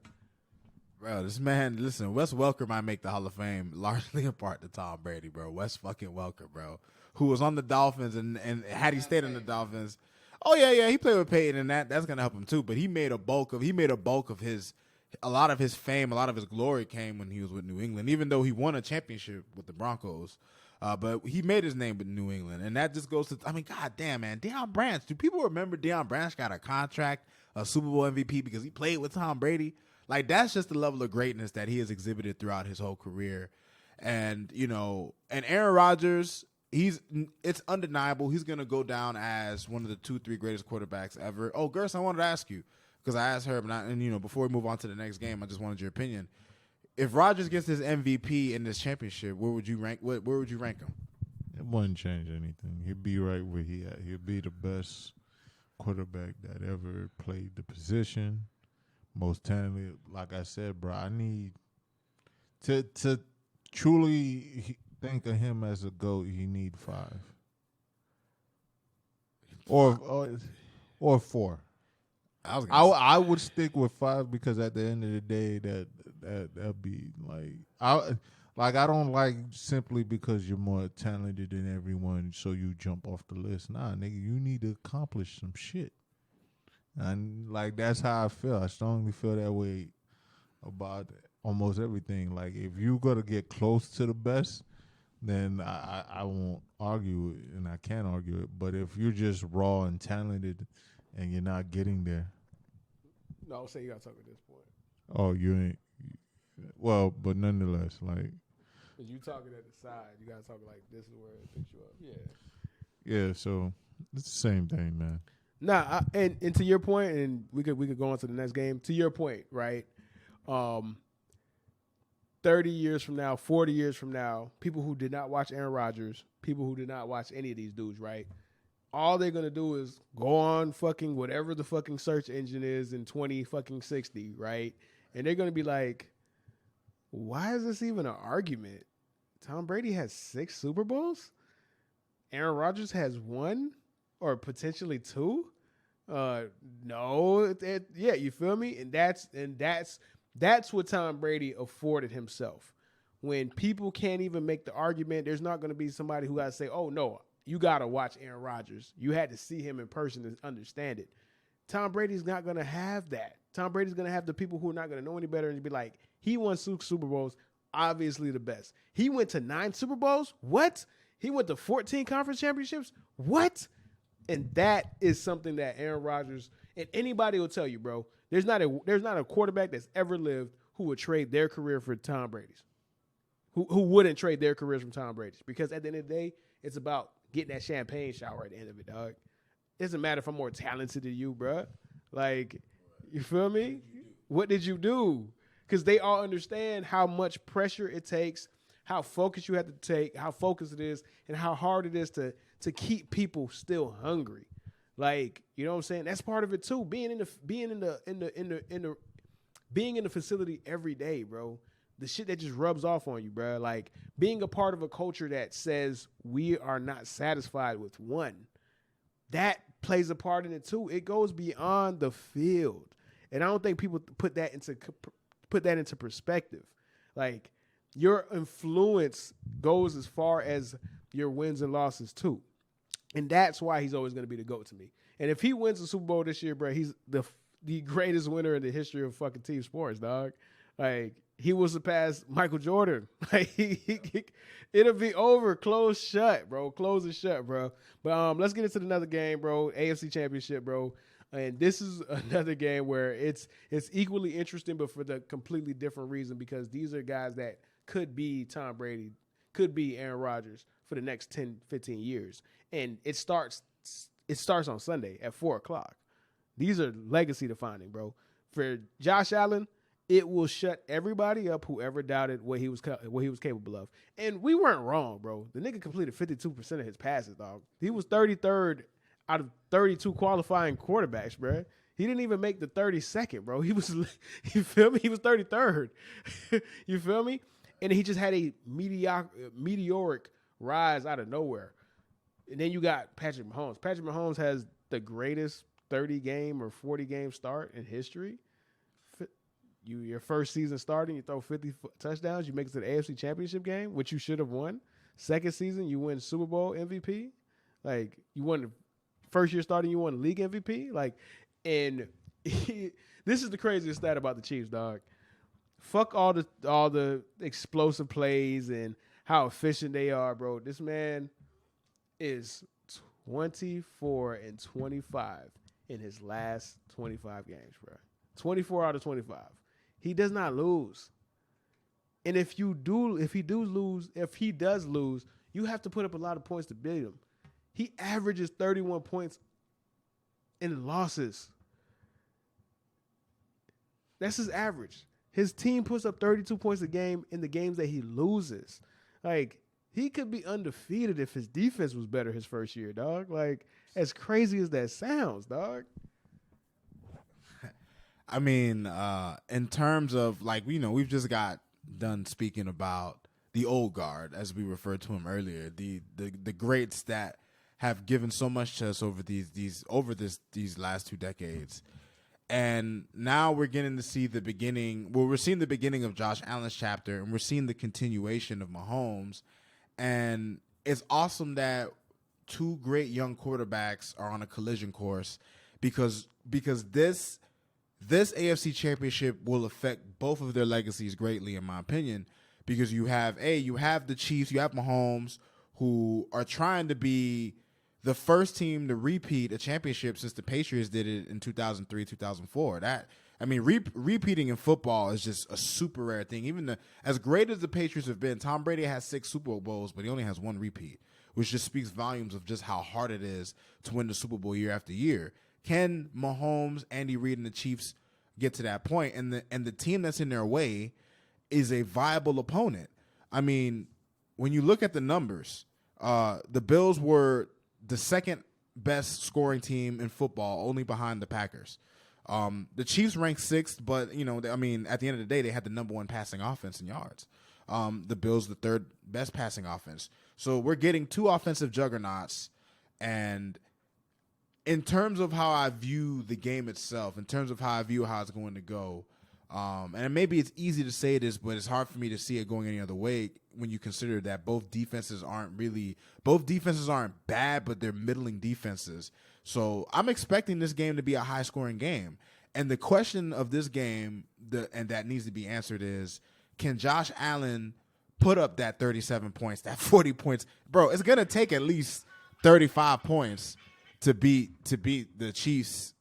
Bro, this man, listen, Wes Welker might make the Hall of Fame largely in part to Tom Brady, bro. Wes fucking Welker, bro, who was on the Dolphins, and had he stayed on the Dolphins, oh yeah, he played with Peyton, and that's gonna help him too. But he made a bulk of a lot of his fame, a lot of his glory came when he was with New England, even though he won a championship with the Broncos. But he made his name with New England, and that just goes to, I mean, god damn, man, Deion Branch. Do people remember Deion Branch got a contract, a Super Bowl MVP because he played with Tom Brady? Like, that's just the level of greatness that he has exhibited throughout his whole career. And, and Aaron Rodgers, it's undeniable. He's going to go down as one of the 2-3 greatest quarterbacks ever. Oh, Gerst, I wanted to ask you, because I asked her, before we move on to the next game, I just wanted your opinion. If Rodgers gets his MVP in this championship, where would you rank him? It wouldn't change anything. He'd be right where he at. He'd be the best quarterback that ever played the position. Most talented, like I said, bro. I need to truly think of him as a GOAT. He need 5 or 4. I would stick with 5 because at the end of the day, that'd be I don't like simply because you're more talented than everyone, so you jump off the list. Nah, nigga, you need to accomplish some shit. And that's how I feel. I strongly feel that way about almost everything. Like, if you gotta get close to the best, then I won't argue it, and I can't argue it. But if you're just raw and talented and you're not getting there, no, I'll say you gotta talk at this point. Oh, you ain't. Well, but nonetheless, like, cause you talking at the side, you gotta talk like this is where it picks you up. Yeah. Yeah. So it's the same thing, man. Nah, and to your point, and we could go on to the next game. To your point, right? 30 years from now, 40 years from now, people who did not watch Aaron Rodgers, people who did not watch any of these dudes, right? All they're gonna do is go on fucking whatever the fucking search engine is in 2060, right? And they're gonna be like, why is this even an argument? Tom Brady has 6 Super Bowls. Aaron Rodgers has 1. Or potentially 2? No, yeah, you feel me? And that's what Tom Brady afforded himself. When people can't even make the argument, there's not going to be somebody who got to say, "Oh no, you got to watch Aaron Rodgers. You had to see him in person to understand it." Tom Brady's not going to have that. Tom Brady's going to have the people who are not going to know any better and be like, "He won 6 Super Bowls, obviously the best. He went to 9 Super Bowls. What? He went to 14 conference championships. What?" And that is something that Aaron Rodgers and anybody will tell you, bro. There's not a quarterback that's ever lived who would trade their career for Tom Brady's. Who wouldn't trade their careers from Tom Brady's? Because at the end of the day, it's about getting that champagne shower at the end of it, dog. It doesn't matter if I'm more talented than you, bro. Like, you feel me? What did you do? Because they all understand how much pressure it takes, how focused you have to take, how focused it is, and how hard it is to keep people still hungry. Like, you know what I'm saying? That's part of it too. Being in the facility every day, bro. The shit that just rubs off on you, bro. Like being a part of a culture that says we are not satisfied with one. That plays a part in it too. It goes beyond the field, and I don't think people put that into perspective. Like your influence goes as far as your wins and losses too, and that's why he's always going to be the GOAT to me. And if he wins the Super Bowl this year, bro, he's the greatest winner in the history of fucking team sports, dog. Like he will surpass Michael Jordan. Like it'll be over. Close shut, bro. Close it shut, bro. But let's get into another game, bro. AFC Championship, bro. And this is another game where it's equally interesting, but for the completely different reason, because these are guys that could be Tom Brady, could be Aaron Rodgers for the next 10, 15 years. And it starts on Sunday at 4:00. These are legacy defining, bro. For Josh Allen, it will shut everybody up whoever doubted what he was capable of. And we weren't wrong, bro. The nigga completed 52% of his passes, dog. He was 33rd out of 32 qualifying quarterbacks, bro. He didn't even make the 32nd, bro. He was, you feel me? He was 33rd. You feel me? And he just had a meteoric rise out of nowhere. And then you got Patrick Mahomes. Patrick Mahomes has the greatest 30-game or 40-game start in history. Your first season starting, you throw 50 touchdowns, you make it to the AFC Championship game, which you should have won. Second season, you win Super Bowl MVP. Like, you won the first year starting, you won league MVP. Like, and this is the craziest stat about the Chiefs, dog. Fuck all the explosive plays and how efficient they are, bro. This man is 24-25 in his last 25 games, bro. 24 out of 25. He does not lose. And if he does lose, you have to put up a lot of points to beat him. He averages 31 points in losses. That's his average. His team puts up 32 points a game in the games that he loses. Like, he could be undefeated if his defense was better his first year, dog. Like, as crazy as that sounds, dog. I mean, in terms of, like, you know, we've just got done speaking about the old guard, as we referred to him earlier, the greats that have given so much to us over these last 2 decades. And now we're getting to see the beginning. Well, we're seeing the beginning of Josh Allen's chapter, and we're seeing the continuation of Mahomes. And it's awesome that 2 great young quarterbacks are on a collision course, because this AFC Championship will affect both of their legacies greatly, in my opinion, because you have the Chiefs, you have Mahomes, who are trying to be the first team to repeat a championship since the Patriots did it in 2003, 2004. Repeating in football is just a super rare thing. Even as great as the Patriots have been, Tom Brady has 6 Super Bowls, but he only has 1 repeat, which just speaks volumes of just how hard it is to win the Super Bowl year after year. Can Mahomes, Andy Reid, and the Chiefs get to that point? And the team that's in their way is a viable opponent. I mean, when you look at the numbers, the Bills were the second best scoring team in football, only behind the Packers. The Chiefs ranked 6th, but, you know, I mean, at the end of the day, they had the number 1 passing offense in yards. The Bills, the 3rd best passing offense. So we're getting 2 offensive juggernauts. And in terms of how I view the game itself, in terms of how I view how it's going to go, and maybe it's easy to say this, but it's hard for me to see it going any other way when you consider that both defenses aren't bad, but they're middling defenses. So I'm expecting this game to be a high-scoring game. And the question of this game, and that needs to be answered, is, can Josh Allen put up that 37 points, that 40 points? Bro, it's going to take at least 35 points to beat the Chiefs,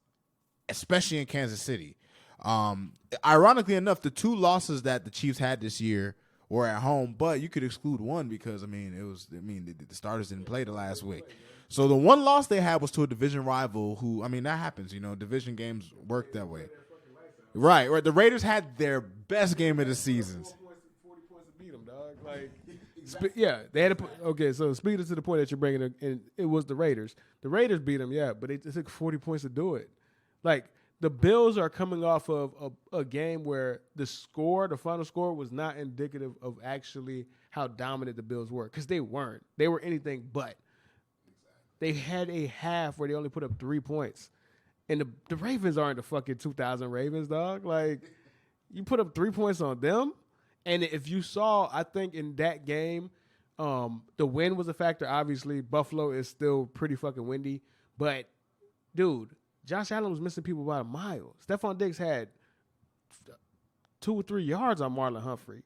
especially in Kansas City. Ironically enough, the 2 losses that the Chiefs had this year were at home, but you could exclude one because the starters didn't play the last week. So the one loss they had was to a division rival who, that happens, division games work that way. Right. The Raiders had their best game of the season. 40 points to beat them, dog. Like, yeah, they had to put, okay, so speaking to the point that you're bringing up, and it was the Raiders. The Raiders beat them, yeah, but it took 40 points to do it. Like, the Bills are coming off of a game where the final score was not indicative of actually how dominant the Bills were, because they weren't. They were anything but. They had a half where they only put up 3 points. And the Ravens aren't the fucking 2000 Ravens, dog. Like, you put up 3 points on them. And if you saw, I think in that game, the wind was a factor. Obviously, Buffalo is still pretty fucking windy. But, dude, Josh Allen was missing people by a mile. Stephon Diggs had 2 or 3 yards on Marlon Humphrey.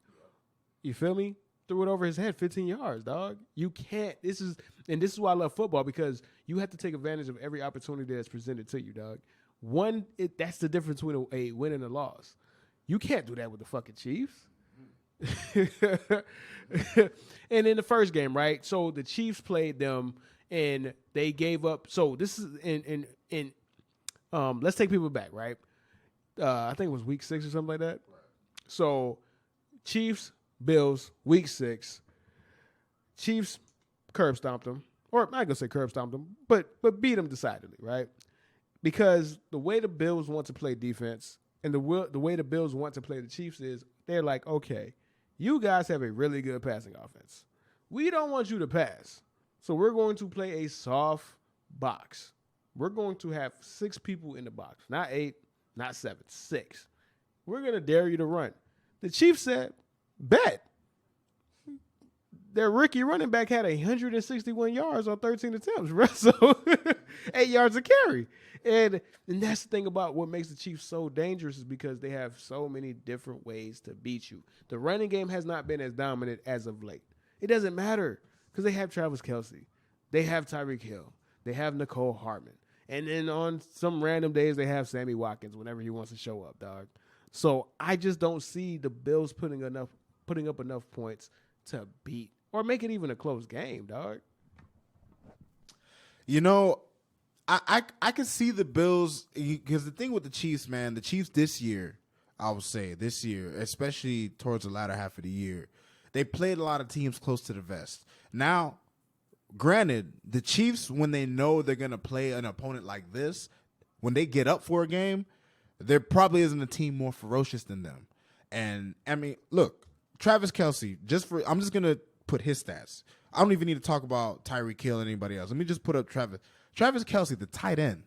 You feel me? Threw it over his head, 15 yards, dog. You can't. This is why I love football, because you have to take advantage of every opportunity that's presented to you, dog. That's the difference between a win and a loss. You can't do that with the fucking Chiefs. And in the first game, right? So the Chiefs played them, and they gave up. So this is in let's take people back, right? I think it was week 6 or something like that. So Chiefs, Bills, week 6. Chiefs curb stomped them. Or I'm not going to say curb stomped them, but beat them decidedly, right? Because the way the Bills want to play defense and the way the Bills want to play the Chiefs is they're like, okay, you guys have a really good passing offense. We don't want you to pass. So we're going to play a soft box. We're going to have 6 people in the box. Not 8, not 7, 6. We're going to dare you to run. The Chiefs said, bet. Their rookie running back had 161 yards on 13 attempts, bro. So 8 yards a carry. And that's the thing about what makes the Chiefs so dangerous, is because they have so many different ways to beat you. The running game has not been as dominant as of late. It doesn't matter, because they have Travis Kelce. They have Tyreek Hill. They have Nicole Hartman. And then on some random days, they have Sammy Watkins whenever he wants to show up, dog. So I just don't see the Bills putting up enough points to beat or make it even a close game, dog. I can see the Bills, because the thing with the Chiefs, man, the Chiefs this year, especially towards the latter half of the year, they played a lot of teams close to the vest. Now, granted, the Chiefs, when they know they're going to play an opponent like this, when they get up for a game, there probably isn't a team more ferocious than them. And, I mean, look, Travis Kelce, I'm just going to put his stats. I don't even need to talk about Tyreek Hill and anybody else. Let me just put up Travis. Travis Kelce, the tight end,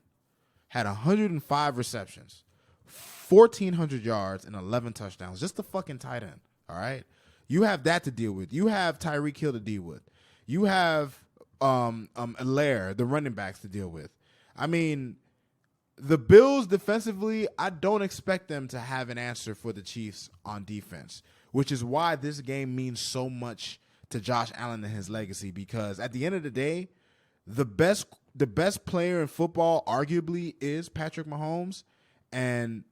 had 105 receptions, 1,400 yards, and 11 touchdowns. Just the fucking tight end, all right? You have that to deal with. You have Tyreek Hill to deal with. You have Allaire, the running backs, to deal with. I mean, the Bills defensively, I don't expect them to have an answer for the Chiefs on defense, which is why this game means so much to Josh Allen and his legacy, because at the end of the day, the best player in football arguably is Patrick Mahomes. And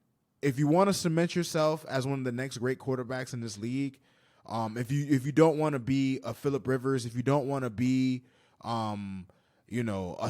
if you want to cement yourself as one of the next great quarterbacks in this league, if you don't want to be a Phillip Rivers, if you don't want to be a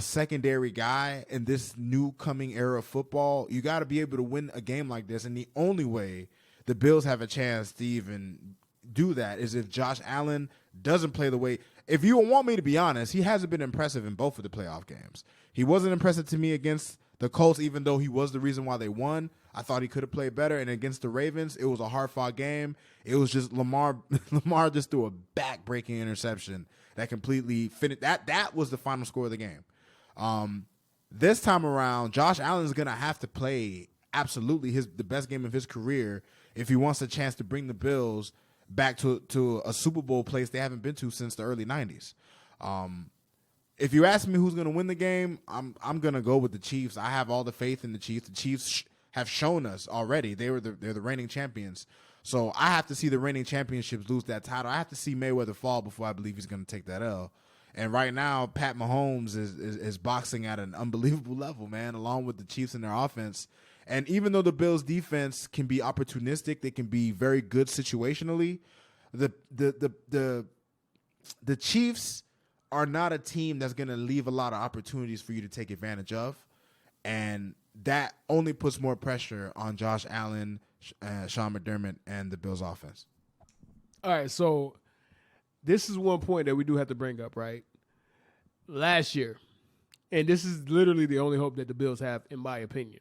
secondary guy in this new coming era of football, you got to be able to win a game like this. And the only way the Bills have a chance to even do that is if Josh Allen doesn't play the way. If you want me to be honest, he hasn't been impressive in both of the playoff games. He wasn't impressive to me against the Colts, even though he was the reason why they won. I thought he could have played better. And against the Ravens, it was a hard-fought game. It was just Lamar just threw a back-breaking interception that completely finished. That was the final score of the game. This time around, Josh Allen is going to have to play absolutely the best game of his career if he wants a chance to bring the Bills back to a Super Bowl place they haven't been to since the early 90s. If you ask me who's going to win the game, I'm going to go with the Chiefs. I have all the faith in the Chiefs. The Chiefs have shown us already they're the reigning champions. So I have to see the reigning championships lose that title. I have to see Mayweather fall before I believe he's going to take that L. And right now, Pat Mahomes is boxing at an unbelievable level, man, along with the Chiefs and their offense. And even though the Bills' defense can be opportunistic, they can be very good situationally, the Chiefs are not a team that's going to leave a lot of opportunities for you to take advantage of, and that only puts more pressure on Josh Allen, Sean McDermott, and the Bills offense. All right, so this is one point that we do have to bring up, right? Last year, and this is literally the only hope that the Bills have, in my opinion.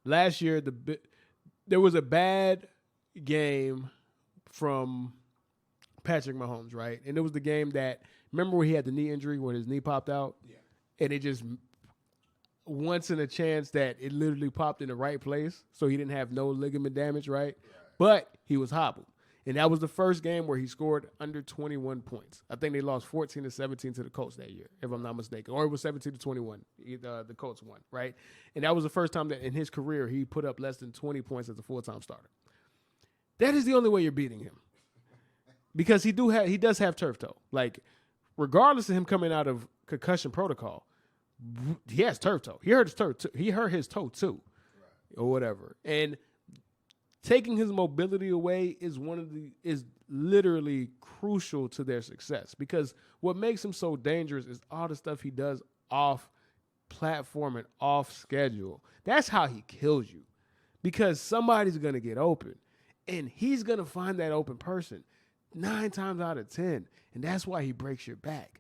Last year, there was a bad game from Patrick Mahomes, right? And it was the game that, remember where he had the knee injury when his knee popped out? Yeah. And it just, once in a chance that it literally popped in the right place, so he didn't have no ligament damage, right? But he was hobbled. And that was the first game where he scored under 21 points. I think they lost 14-17 to the Colts that year, if I'm not mistaken. Or it was 17-21. The Colts won, right? And that was the first time that in his career he put up less than 20 points as a full-time starter. That is the only way you're beating him. Because he does have turf toe. Like, regardless of him coming out of concussion protocol, he has turf toe. He hurt his toe too. Right. Or whatever. And taking his mobility away is literally crucial to their success, because what makes him so dangerous is all the stuff he does off platform and off schedule. That's how he kills you, because somebody's going to get open and he's going to find that open person 9 times out of 10. And that's why he breaks your back.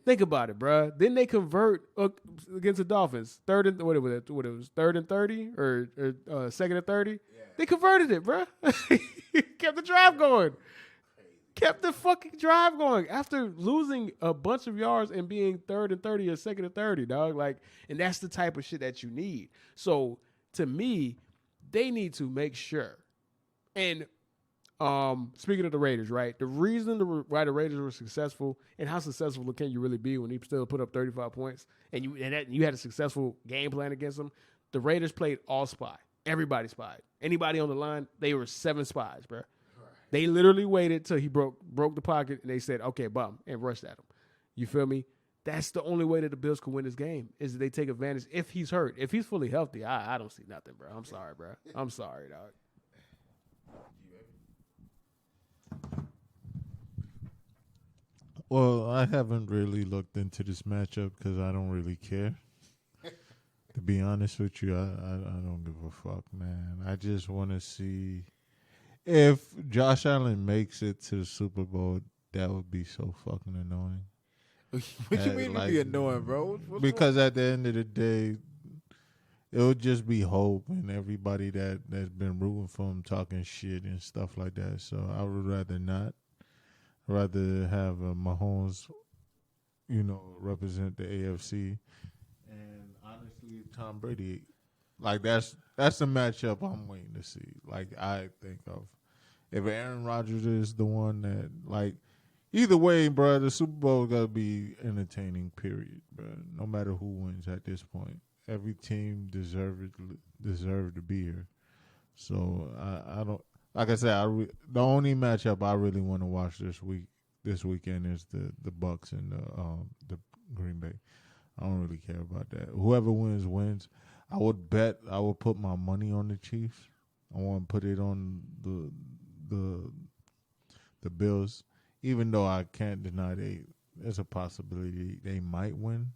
Think about it, bro. Then they convert against the Dolphins. Third and 30 or second and 30. Yeah. They converted it, bro. Kept the drive going. Kept the fucking drive going after losing a bunch of yards and being 3rd and 30 or 2nd and 30, dog. Like, and that's the type of shit that you need. So to me, they need to make sure. And speaking of the Raiders, right? The reason why the Raiders were successful, and how successful can you really be when you still put up 35 points and you had a successful game plan against them? The Raiders played all spy. Everybody spied. Anybody on the line, they were 7 spies, bro. Right. They literally waited till he broke the pocket and they said, "Okay, bum," and rushed at him. You feel me? That's the only way that the Bills can win this game, is that they take advantage. If he's hurt, if he's fully healthy, I don't see nothing, bro. I'm sorry, bro. I'm sorry, dog. Well, I haven't really looked into this matchup because I don't really care. To be honest with you, I don't give a fuck, man. I just want to see if Josh Allen makes it to the Super Bowl. That would be so fucking annoying. What you mean to be annoying, bro? Because at the end of the day, it would just be hope and everybody that's been rooting for him talking shit and stuff like that. So I would rather not. I'd rather have Mahomes, represent the AFC. And honestly, Tom Brady, like that's the matchup I'm waiting to see. Like, I think of if Aaron Rodgers is the one that, like, either way, bro, the Super Bowl got to be entertaining, period, bro. No matter who wins at this point. Every team deserve to be here. So I don't, like I said, the only matchup I really want to watch this weekend is the Bucks and the Green Bay. I don't really care about that. Whoever wins. I would put my money on the Chiefs. I want to put it on the Bills, even though I can't deny there's a possibility they might win.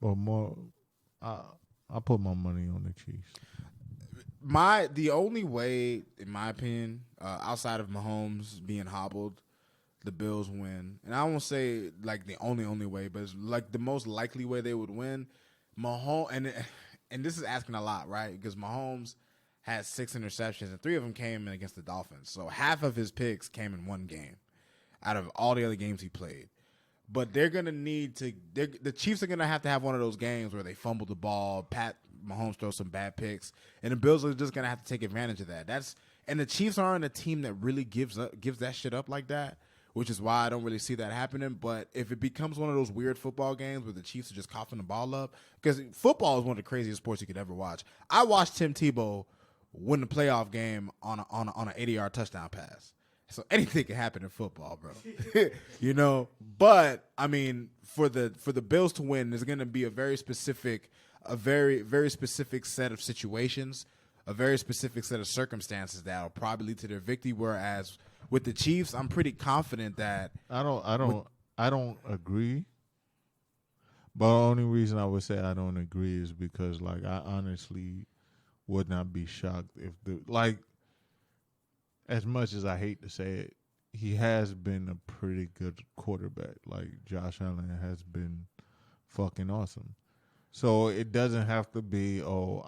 But more, I put my money on the Chiefs. The only way, in my opinion, outside of Mahomes being hobbled, the Bills win. And I won't say like the only way, but it's like the most likely way they would win. Mahomes, and this is asking a lot, right? Because Mahomes had 6 interceptions and 3 of them came in against the Dolphins. So half of his picks came in one game out of all the other games he played. But they're going to the Chiefs are going to have one of those games where they fumble the ball, Pat Mahomes throws some bad picks, and the Bills are just going to have to take advantage of that. And the Chiefs aren't a team that really gives that shit up like that, which is why I don't really see that happening. But if it becomes one of those weird football games where the Chiefs are just coughing the ball up, because football is one of the craziest sports you could ever watch. I watched Tim Tebow win the playoff game on an 80-yard touchdown pass. So anything can happen in football, bro. But I mean, for the Bills to win, there's going to be a very specific set of situations, a very specific set of circumstances that'll probably lead to their victory. Whereas with the Chiefs, I'm pretty confident that I don't agree. But the only reason I would say I don't agree is because, like, I honestly would not be shocked if as much as I hate to say it, he has been a pretty good quarterback. Like, Josh Allen has been fucking awesome. So it doesn't have to be all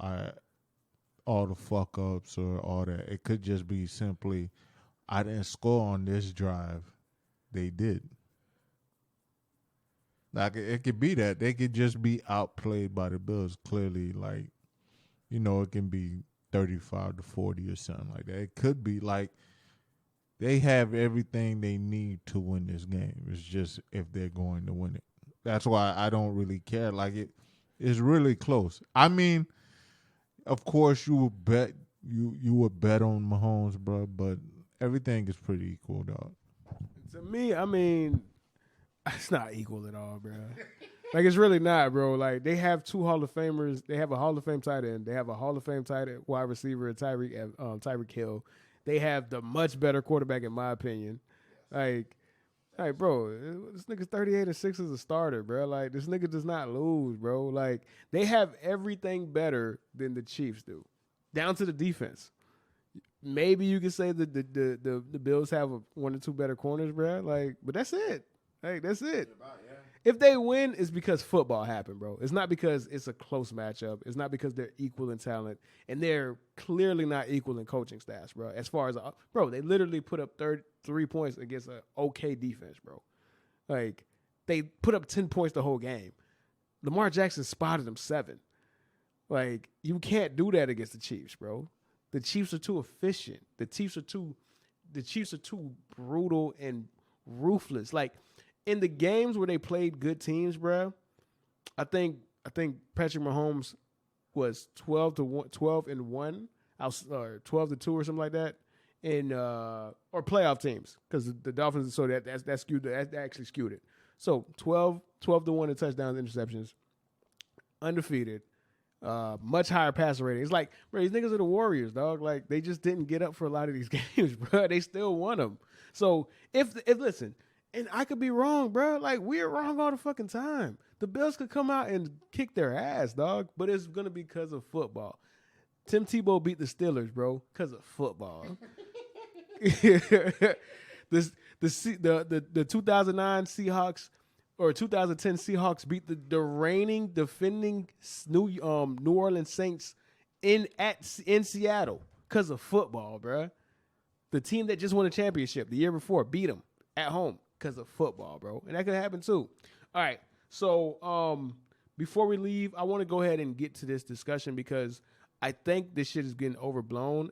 the fuck ups or all that. It could just be simply, I didn't score on this drive. They did. Like, it could be that. They could just be outplayed by the Bills. Clearly, like, it can be 35-40 or something like that. It could be like they have everything they need to win this game. It's just if they're going to win it. That's why I don't really care. Like, it's really close. I mean, of course you would bet on Mahomes, bro, but everything is pretty equal, dog. To me, I mean, it's not equal at all, bro. Like, it's really not, bro. Like, they have two Hall of Famers. They have a Hall of Fame tight end. They have a Hall of Fame tight end wide receiver, Tyreek Hill. They have the much better quarterback, in my opinion. Like, bro, this nigga's 38-6 as a starter, bro. Like, this nigga does not lose, bro. Like, they have everything better than the Chiefs do, down to the defense. Maybe you could say that the Bills have one or two better corners, bro. Like, but that's it. Like, that's it. If they win, it's because football happened, bro. It's not because it's a close matchup. It's not because they're equal in talent, and they're clearly not equal in coaching staffs, bro. As far as bro, they literally put up 33 points against an okay defense, bro. Like, they put up 10 points the whole game. Lamar Jackson spotted them 7. Like, you can't do that against the Chiefs, bro. The Chiefs are too efficient. The Chiefs are too brutal and ruthless. Like, in the games where they played good teams, bro, I think Patrick Mahomes was 12-1, or 12-2 or something like that, in or playoff teams, because the Dolphins. So that skewed. That actually skewed it. So 12-1 in touchdowns, interceptions, undefeated, much higher passer rating. It's like, bro, these niggas are the Warriors, dog. Like, they just didn't get up for a lot of these games, bro. They still won them. So if listen. And I could be wrong, bro. Like, we're wrong all the fucking time. The Bills could come out and kick their ass, dog. But it's going to be because of football. Tim Tebow beat the Steelers, bro, because of football. The 2009 Seahawks or 2010 Seahawks beat the reigning, defending New Orleans Saints in Seattle because of football, bro. The team that just won a championship the year before beat them at home because of football, bro. And that could happen too. All right. So before we leave, I want to go ahead and get to this discussion because I think this shit is getting overblown.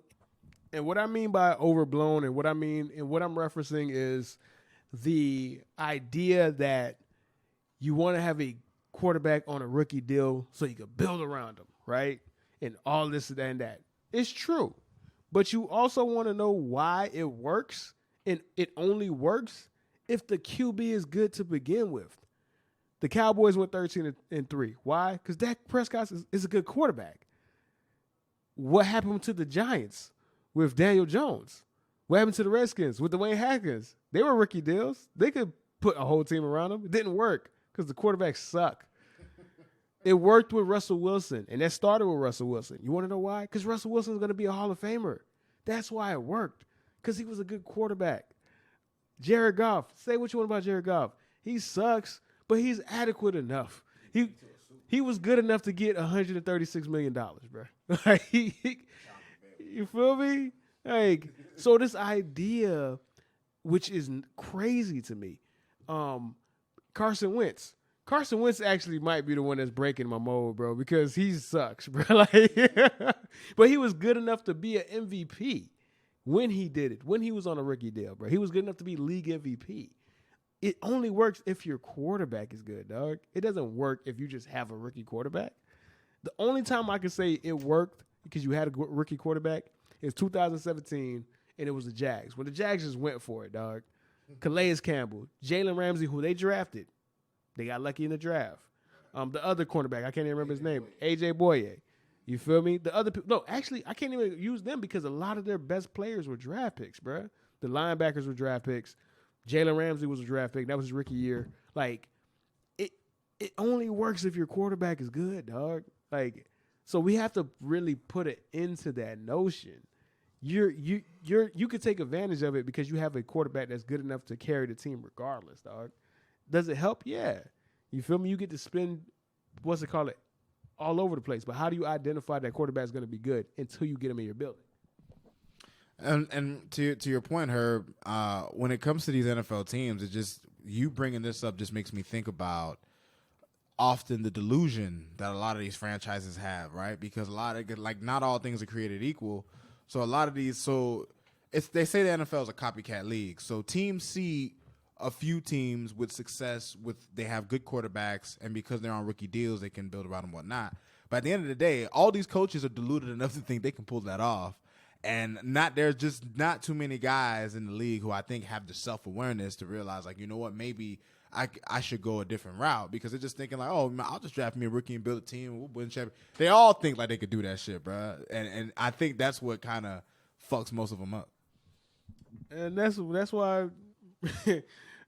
And what I mean by overblown and what I'm referencing is the idea that you want to have a quarterback on a rookie deal so you can build around him, right? And all this and that. It's true. But you also want to know why it works. And it only works if the QB is good to begin with. The Cowboys went 13-3. Why? Because Dak Prescott is a good quarterback. What happened to the Giants with Daniel Jones? What happened to the Redskins with Dwayne Haskins? They were rookie deals. They could put a whole team around them. It didn't work because the quarterbacks suck. It worked with Russell Wilson, and that started with Russell Wilson. You want to know why? Because Russell Wilson is going to be a Hall of Famer. That's why it worked, because he was a good quarterback. Jared Goff, say what you want about Jared Goff. He sucks, but he's adequate enough. He was good enough to get $136 million, bro. You feel me? Like, so this idea, which is crazy to me, Carson Wentz actually might be the one that's breaking my mold, bro, because he sucks, bro. But he was good enough to be an MVP when he did it, when he was on a rookie deal, bro. He was good enough to be league MVP. It only works if your quarterback is good, dog. It doesn't work if you just have a rookie quarterback. The only time I can say it worked because you had a rookie quarterback is 2017, and it was the Jags. When the Jags just went for it, dog. Calais Campbell, Jalen Ramsey, who they drafted. They got lucky in the draft. The other cornerback, I can't even remember his name, A.J. Boye. You feel me? The other people, no, actually, I can't even use them because a lot of their best players were draft picks, bro. The linebackers were draft picks. Jalen Ramsey was a draft pick. That was his rookie year. Like, it only works if your quarterback is good, dog. Like, so we have to really put it into that notion. You could take advantage of it because you have a quarterback that's good enough to carry the team regardless, dog. Does it help? Yeah. You feel me? You get to spend all over the place. But how do you identify that quarterback is going to be good until you get him in your building? And to your point, Herb, when it comes to these NFL teams, it just you bringing this up just makes me think about often the delusion that a lot of these franchises have, right? Because a lot of not all things are created equal. So a lot of these, they say the NFL is a copycat league. So teams see a few teams with success, they have good quarterbacks, and because they're on rookie deals, they can build around them and whatnot. But at the end of the day, all these coaches are deluded enough to think they can pull that off. And there's just not too many guys in the league who I think have the self-awareness to realize, like, you know what, maybe I should go a different route, because they're just thinking like, oh, man, I'll just draft me a rookie and build a team and we'll win champion. They all think like they could do that shit, bro. And I think that's what kind of fucks most of them up. And that's why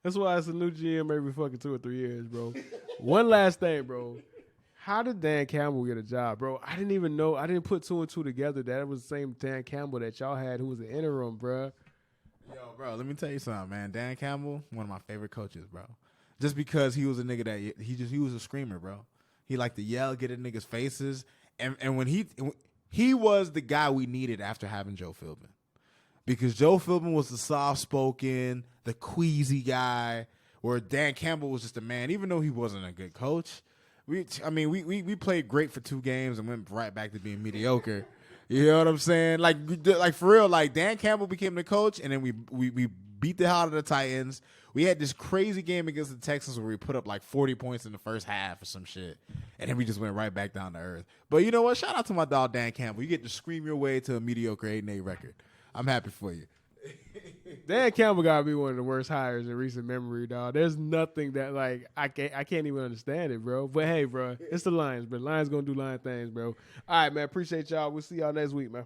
that's why it's a new GM every fucking 2 or 3 years, bro. One last thing, bro. How did Dan Campbell get a job, bro? I didn't even know. I didn't put 2 and 2 together. That was the same Dan Campbell that y'all had, who was the interim, bro. Yo, bro, let me tell you something, man. Dan Campbell, one of my favorite coaches, bro. Just because he was a nigga that he was a screamer, bro. He liked to yell, get in niggas' faces, and when he was the guy we needed after having Joe Philbin, because Joe Philbin was the soft-spoken, the queasy guy, where Dan Campbell was just a man, even though he wasn't a good coach. We played great for 2 games and went right back to being mediocre. You know what I'm saying? Like for real, like Dan Campbell became the coach, and then we beat the hell out of the Titans. We had this crazy game against the Texans where we put up like 40 points in the first half or some shit, and then we just went right back down to earth. But you know what? Shout out to my dog Dan Campbell. You get to scream your way to a mediocre 8-8 record. I'm happy for you. Dan Campbell gotta be one of the worst hires in recent memory, dog. There's nothing that like I can't even understand it, bro. But hey, bro, it's the Lions, but Lions gonna do Lion things, bro. All right, man. Appreciate y'all. We'll see y'all next week, man.